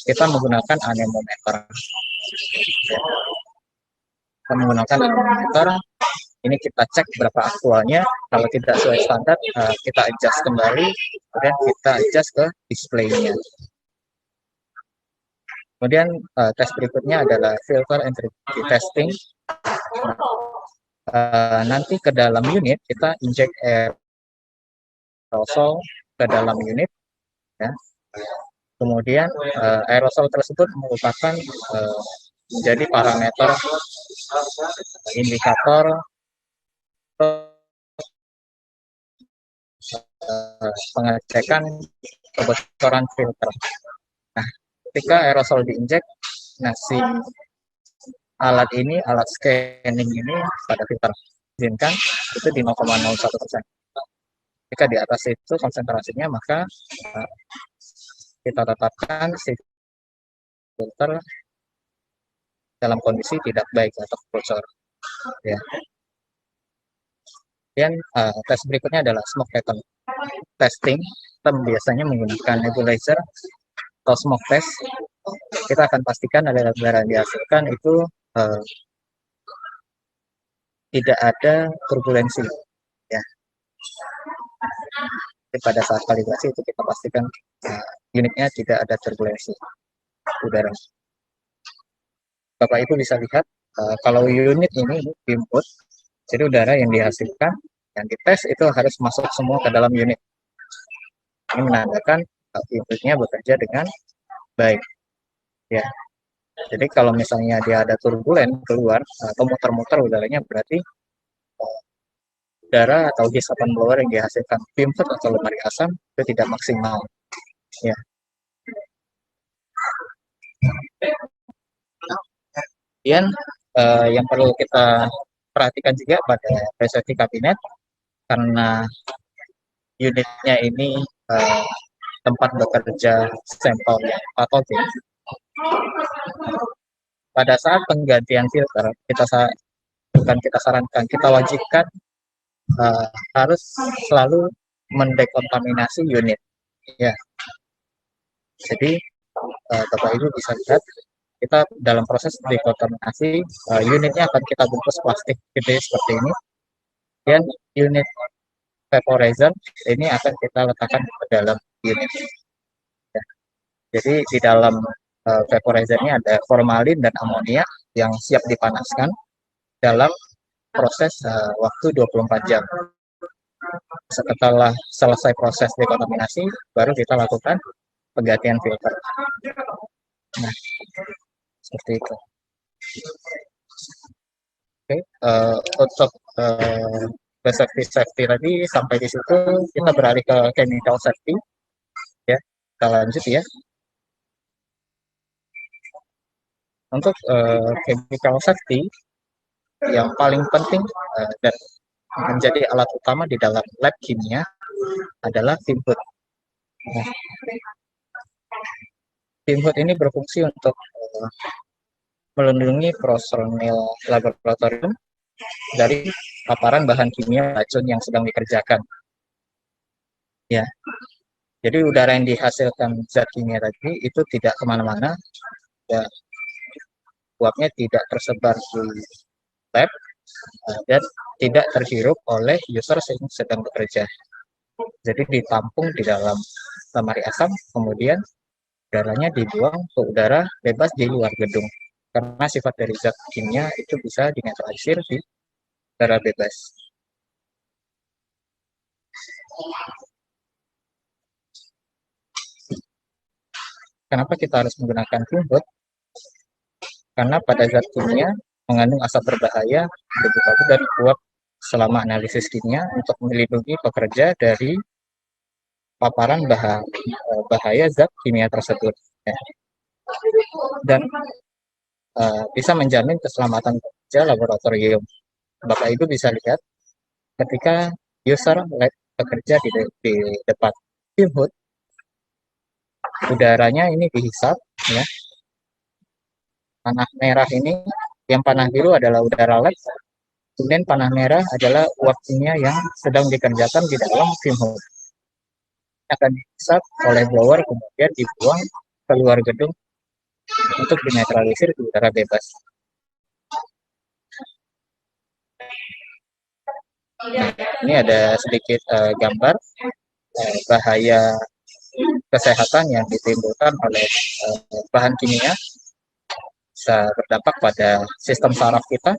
kita menggunakan anemometer. Kita menggunakan anemometer, ini kita cek berapa aktualnya. Kalau tidak sesuai standar, kita adjust kembali, kemudian kita adjust ke display-nya. Kemudian tes berikutnya adalah filter integrity testing. Nanti ke dalam unit kita inject aerosol ke dalam unit, ya. Kemudian aerosol tersebut merupakan menjadi parameter indikator pengecekan kebocoran filter. Nah, ketika aerosol diinjek, nah si alat ini, alat scanning ini pada filter izinkan itu di 0,01%. Jika di atas itu konsentrasinya, maka kita tetapkan si filter dalam kondisi tidak baik atau bocor. Ya. Kemudian tes berikutnya adalah smoke pattern testing. Kita biasanya menggunakan nebulizer atau smoke test. Kita akan pastikan aliran udara yang dihasilkan itu tidak ada turbulensi. Ya. Jadi pada saat kalibrasi itu kita pastikan unitnya tidak ada turbulensi udara. Bapak Ibu bisa lihat kalau unit ini input, jadi udara yang dihasilkan, yang dites itu harus masuk semua ke dalam unit. Ini menandakan unitnya bekerja dengan baik. Ya. Jadi kalau misalnya dia ada turbulen keluar atau muter-muter udaranya, berarti udara atau hisapan blower yang dihasilkan input atau lemari asam itu tidak maksimal. Ya. Kemudian yang perlu kita perhatikan juga pada reseti kabinet, karena unitnya ini tempat bekerja sampel yang patogen. Pada saat penggantian filter, kita sarankan, kita wajibkan harus selalu mendekontaminasi unit. Ya. Jadi Bapak Ibu bisa lihat, kita dalam proses dekontaminasi unitnya akan kita bungkus plastik gede seperti ini, dan unit vaporizer ini akan kita letakkan ke dalam unit. Ya. Jadi di dalam vaporizernya ada formalin dan amonia yang siap dipanaskan dalam proses waktu 24 jam. Setelah selesai proses dekontaminasi, baru kita lakukan penggantian filter. Nah, seperti itu. Oke, untuk safety tadi sampai di situ, kita beralih ke chemical safety. Ya, kita lanjut ya. Untuk chemical safety yang paling penting dan menjadi alat utama di dalam lab kimia adalah tim hood. Nah, tim hood ini berfungsi untuk melindungi personil laboratorium dari paparan bahan kimia racun yang sedang dikerjakan. Ya, jadi udara yang dihasilkan zat kimia tadi itu tidak kemana-mana, ya, uapnya tidak tersebar di lab dan tidak terhirup oleh user yang sedang bekerja. Jadi ditampung di dalam lemari asam, kemudian udaranya dibuang ke udara bebas di luar gedung. Karena sifat dari zat kimia itu bisa dinetralisir di udara bebas. Kenapa kita harus menggunakan tim hood? Karena pada zat kimia mengandung asap berbahaya, debu tabu dan uap selama analisis kimia untuk melindungi pekerja dari paparan bahaya zat kimia tersebut. Ya. Dan bisa menjamin keselamatan pekerja laboratorium. Bapak Ibu bisa lihat ketika user bekerja di depan tim hood, udaranya ini dihisap, ya. Panah merah ini, yang panah biru adalah udara lab, kemudian panah merah adalah uap kimia yang sedang dikerjakan di dalam tim hood. Akan dihisap oleh blower, kemudian dibuang keluar gedung untuk dinetralisir di udara bebas. Nah, ini ada sedikit gambar bahaya kesehatan yang ditimbulkan oleh bahan kimia, bisa berdampak pada sistem saraf kita,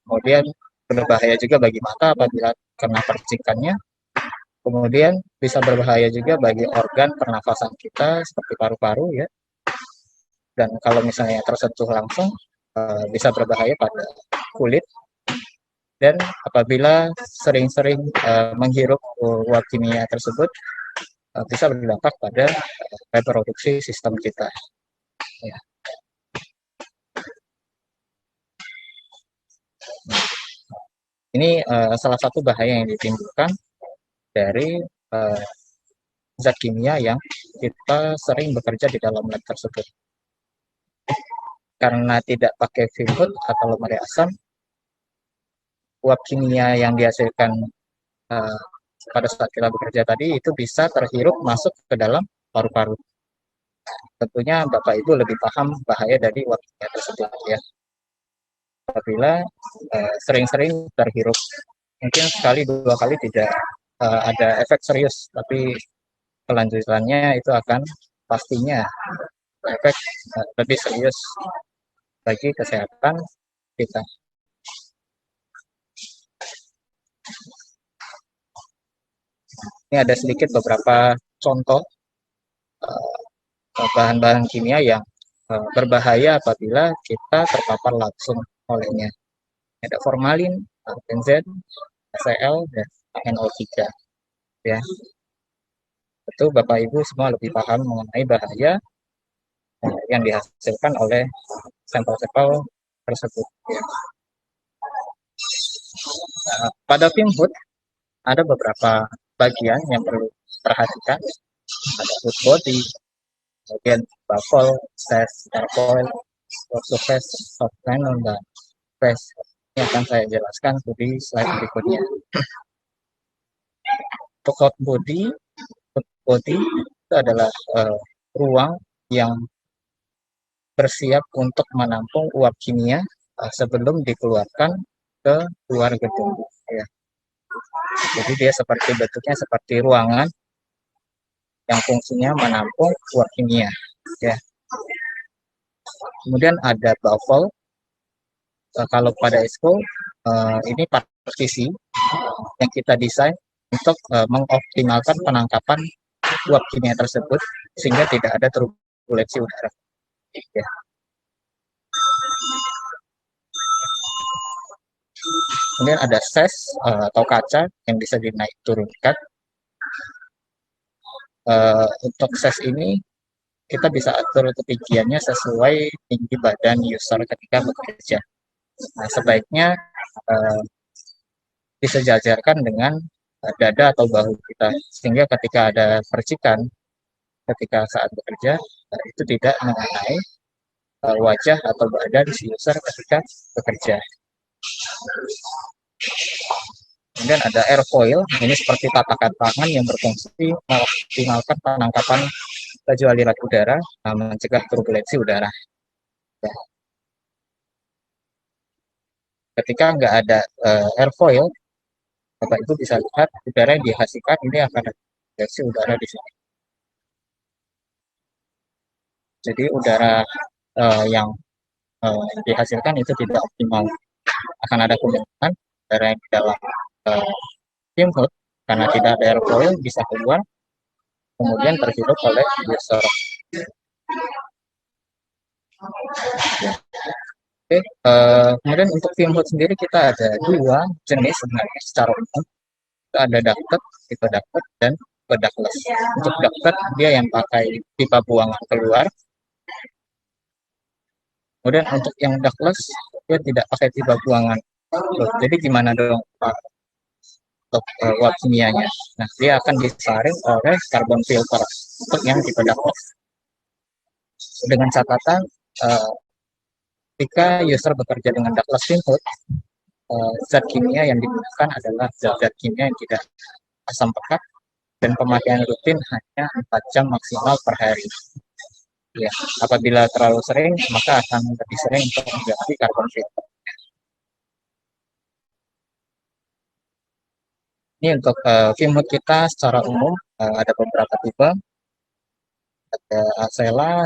kemudian berbahaya juga bagi mata apabila kena percikannya, kemudian bisa berbahaya juga bagi organ pernafasan kita seperti paru-paru, ya, dan kalau misalnya tersentuh langsung bisa berbahaya pada kulit, dan apabila sering-sering menghirup uap kimia tersebut bisa berdampak pada reproduksi sistem kita. Ya. Ini salah satu bahaya yang ditimbulkan dari zat kimia yang kita sering bekerja di dalam lab tersebut. Karena tidak pakai fume hood atau lemari asam, uap kimia yang dihasilkan uh, pada saat kita bekerja tadi itu bisa terhirup masuk ke dalam paru-paru. Tentunya Bapak Ibu lebih paham bahaya dari uap kimia tersebut ya. Apabila sering-sering terhirup, mungkin sekali dua kali tidak ada efek serius, tapi kelanjutannya itu akan pastinya efek lebih serius bagi kesehatan kita. Ini ada sedikit beberapa contoh bahan-bahan kimia yang berbahaya apabila kita terpapar langsung olehnya. Ada formalin, benzin, HCl, dan NO3. Ya, itu Bapak Ibu semua lebih paham mengenai bahaya yang dihasilkan oleh sampel-sampel tersebut. Ya. Pada fume hood ada beberapa bagian yang perlu diperhatikan. Ada hood body, kemudian baffle, sash, airfoil, surface, soft panel, dan face. Ini akan saya jelaskan di slide berikutnya. Untuk hood body itu adalah ruang yang bersiap untuk menampung uap kimia sebelum dikeluarkan ke luar gedung. Ya. Jadi dia bentuknya seperti ruangan yang fungsinya menampung uap kimia. Ya. Kemudian ada baffle. Kalau pada ESCO ini partisi yang kita desain untuk mengoptimalkan penangkapan uap kimia tersebut sehingga tidak ada turbulensi udara. Ya. Kemudian ada sash atau kaca yang bisa dinaik turunkan. Untuk sash ini kita bisa atur ketinggiannya sesuai tinggi badan user ketika bekerja. Nah, sebaiknya disejajarkan dengan dada atau bahu kita sehingga ketika ada percikan ketika saat bekerja itu tidak mengenai wajah atau badan si user ketika bekerja. Kemudian ada airfoil, ini seperti tatakan tangan yang berfungsi mengoptimalkan penangkapan laju aliran udara, mencegah turbulensi udara. Ya. Ketika nggak ada airfoil, Bapak Ibu bisa lihat udara yang dihasilkan ini akan ada turbulensi udara di sini. Jadi udara yang dihasilkan itu tidak optimal. Akan ada kemungkinan udara yang di dalam fume hood karena tidak ada airfoil bisa keluar, kemudian terhirup oleh user. Oke, kemudian untuk fume hood sendiri kita ada dua jenis sebenarnya secara umum. Itu ada ducted, tipe ducted, dan tipe ductless. Untuk ducted dia yang pakai pipa buangan keluar. Kemudian untuk yang ductless dia tidak pakai pipa buangan. Jadi gimana dong Pak? Untuk uap kimianya. Nah, dia akan disaring oleh carbon filter untuk yang tipe ductless. Dengan catatan ketika user bekerja dengan ductless fume hood, zat kimia yang digunakan adalah zat kimia yang tidak asam pekat dan pemakaian rutin hanya 4 jam maksimal per hari. Ya, apabila terlalu sering maka akan lebih sering untuk mengganti carbon filter. Ini untuk fume hood kita secara umum ada beberapa tipe. Ada Acela,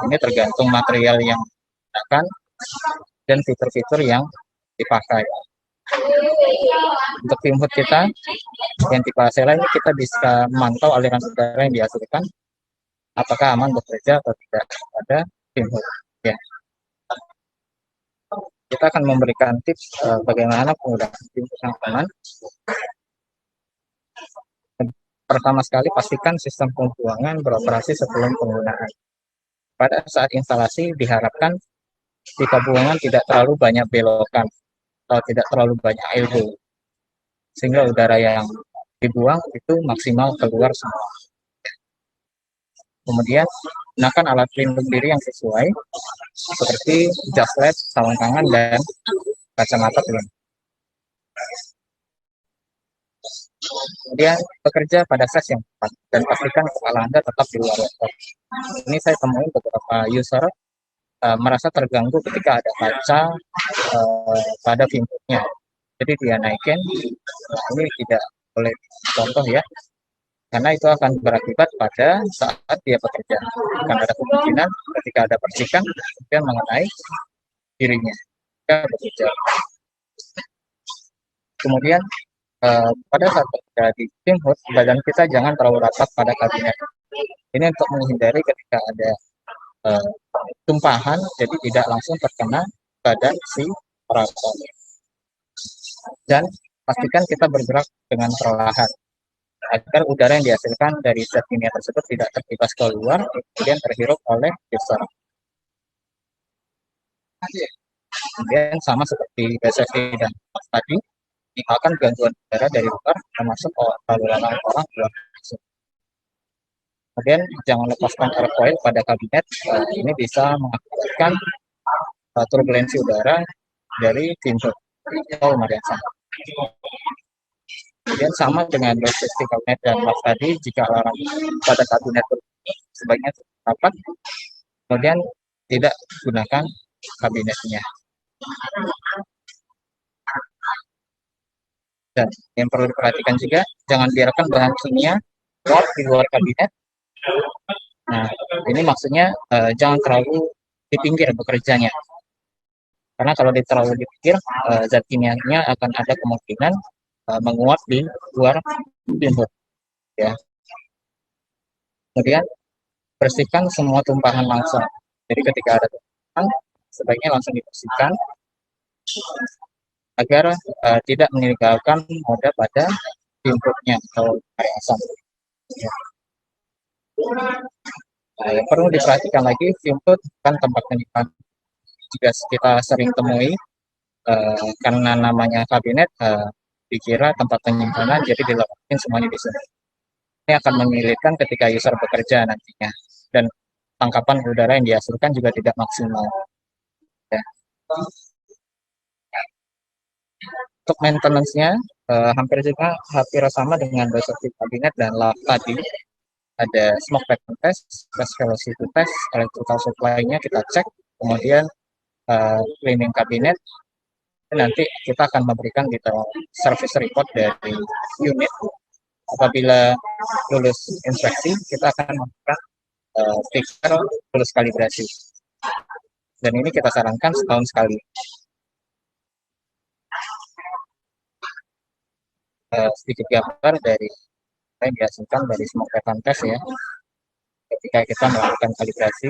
ini tergantung material yang digunakan dan fitur-fitur yang dipakai. Untuk fume hood kita yang tipe Acela ini kita bisa memantau aliran udara yang dihasilkan apakah aman bekerja atau tidak pada fume hood. Ya. Kita akan memberikan tips bagaimana penggunaan fume hood yang aman. Pertama sekali pastikan sistem pembuangan beroperasi sebelum penggunaan. Pada saat instalasi diharapkan pipa buangan tidak terlalu banyak belokan atau tidak terlalu banyak airflow sehingga udara yang dibuang itu maksimal keluar semua. Kemudian gunakan alat pelindung diri yang sesuai seperti jas lab, sarung tangan, dan kacamata pelindung. Kemudian bekerja pada size yang tepat dan pastikan kepala Anda tetap di luar laptop. Ini saya temui beberapa user merasa terganggu ketika ada kaca pada pintunya. Jadi dia naikin, ini tidak boleh contoh ya, karena itu akan berakibat pada saat dia bekerja. Karena ada kemungkinan ketika ada percikan, dia mengenai dirinya. Dia bekerja. Kemudian pada saat bekerja di steamhood, badan kita jangan terlalu rapat pada kabinet. Ini untuk menghindari ketika ada tumpahan, jadi tidak langsung terkena badan si operator. Dan pastikan kita bergerak dengan perlahan agar udara yang dihasilkan dari zat kimia tersebut tidak terkibas keluar, kemudian terhirup oleh user. Kemudian sama seperti BSFD dan tadi, minimalkan gangguan udara dari luar, termasuk lalu lalang orang keluar masuk. Kemudian jangan lepaskan air coil pada kabinet, ini bisa mengakibatkan turbulensi udara dari pintu atau yang sama. Kemudian sama dengan safety kabinet dan lock tadi, jika alarm pada kabinet sebaiknya rapat, kemudian tidak gunakan kabinetnya. Dan yang perlu diperhatikan juga, jangan biarkan bahan kimia keluar di luar kabinet. Nah, ini maksudnya jangan terlalu di pinggir bekerjanya. Karena kalau terlalu di pinggir, zat kimianya akan ada kemungkinan menguap di luar pintu. Ya. Kemudian bersihkan semua tumpahan langsung. Jadi ketika ada tumpahan, sebaiknya langsung dibersihkan agar tidak meninggalkan noda pada inputnya atau area asam. Ya. Nah, yang perlu diperhatikan lagi, input kan tempat penyimpanan. Jika kita sering temui, karena namanya kabinet, dikira tempat penyimpanan, jadi diletakkan semuanya di sini. Ini akan menyulitkan ketika user bekerja nantinya, dan tangkapan udara yang dihasilkan juga tidak maksimal. Ya. Untuk maintenance-nya hampir sama dengan BSFD kabinet dan lab tadi. Ada smoke pattern test, gas velocity test, electrical supply-nya kita cek, kemudian cleaning kabinet. Nanti kita akan memberikan detail service report dari unit. Apabila lulus inspeksi, kita akan memberikan stiker lulus kalibrasi. Dan ini kita sarankan setahun sekali. Sedikit gambar dari yang dihasilkan dari smoke pattern test ya. Ketika kita melakukan kalibrasi,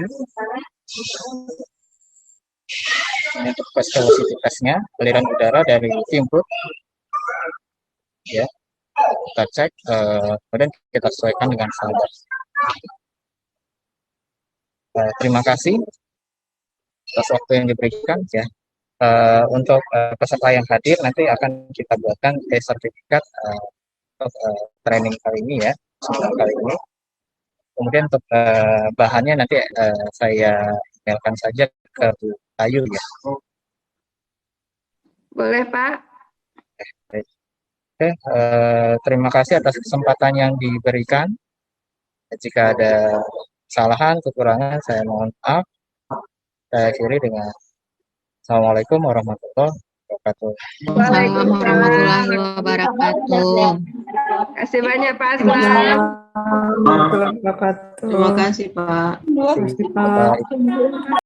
ini untuk gas velocity testnya, aliran udara dari input, ya kita cek, kemudian kita sesuaikan dengan standar. Terima kasih atas waktu yang diberikan ya. Untuk peserta yang hadir nanti akan kita buatkan sertifikat untuk training kali ini ya, seminar kali ini. Kemudian untuk bahannya nanti saya emailkan saja ke Bu Ayu ya. Boleh Pak. Oke, terima kasih atas kesempatan yang diberikan. Jika ada kesalahan, kekurangan, saya mohon maaf. Saya akhiri dengan Assalamualaikum warahmatullahi wabarakatuh. Waalaikumsalam warahmatullahi wabarakatuh. Terima kasih banyak Pak Aslam. Terima kasih Pak. Terima kasih, Pak.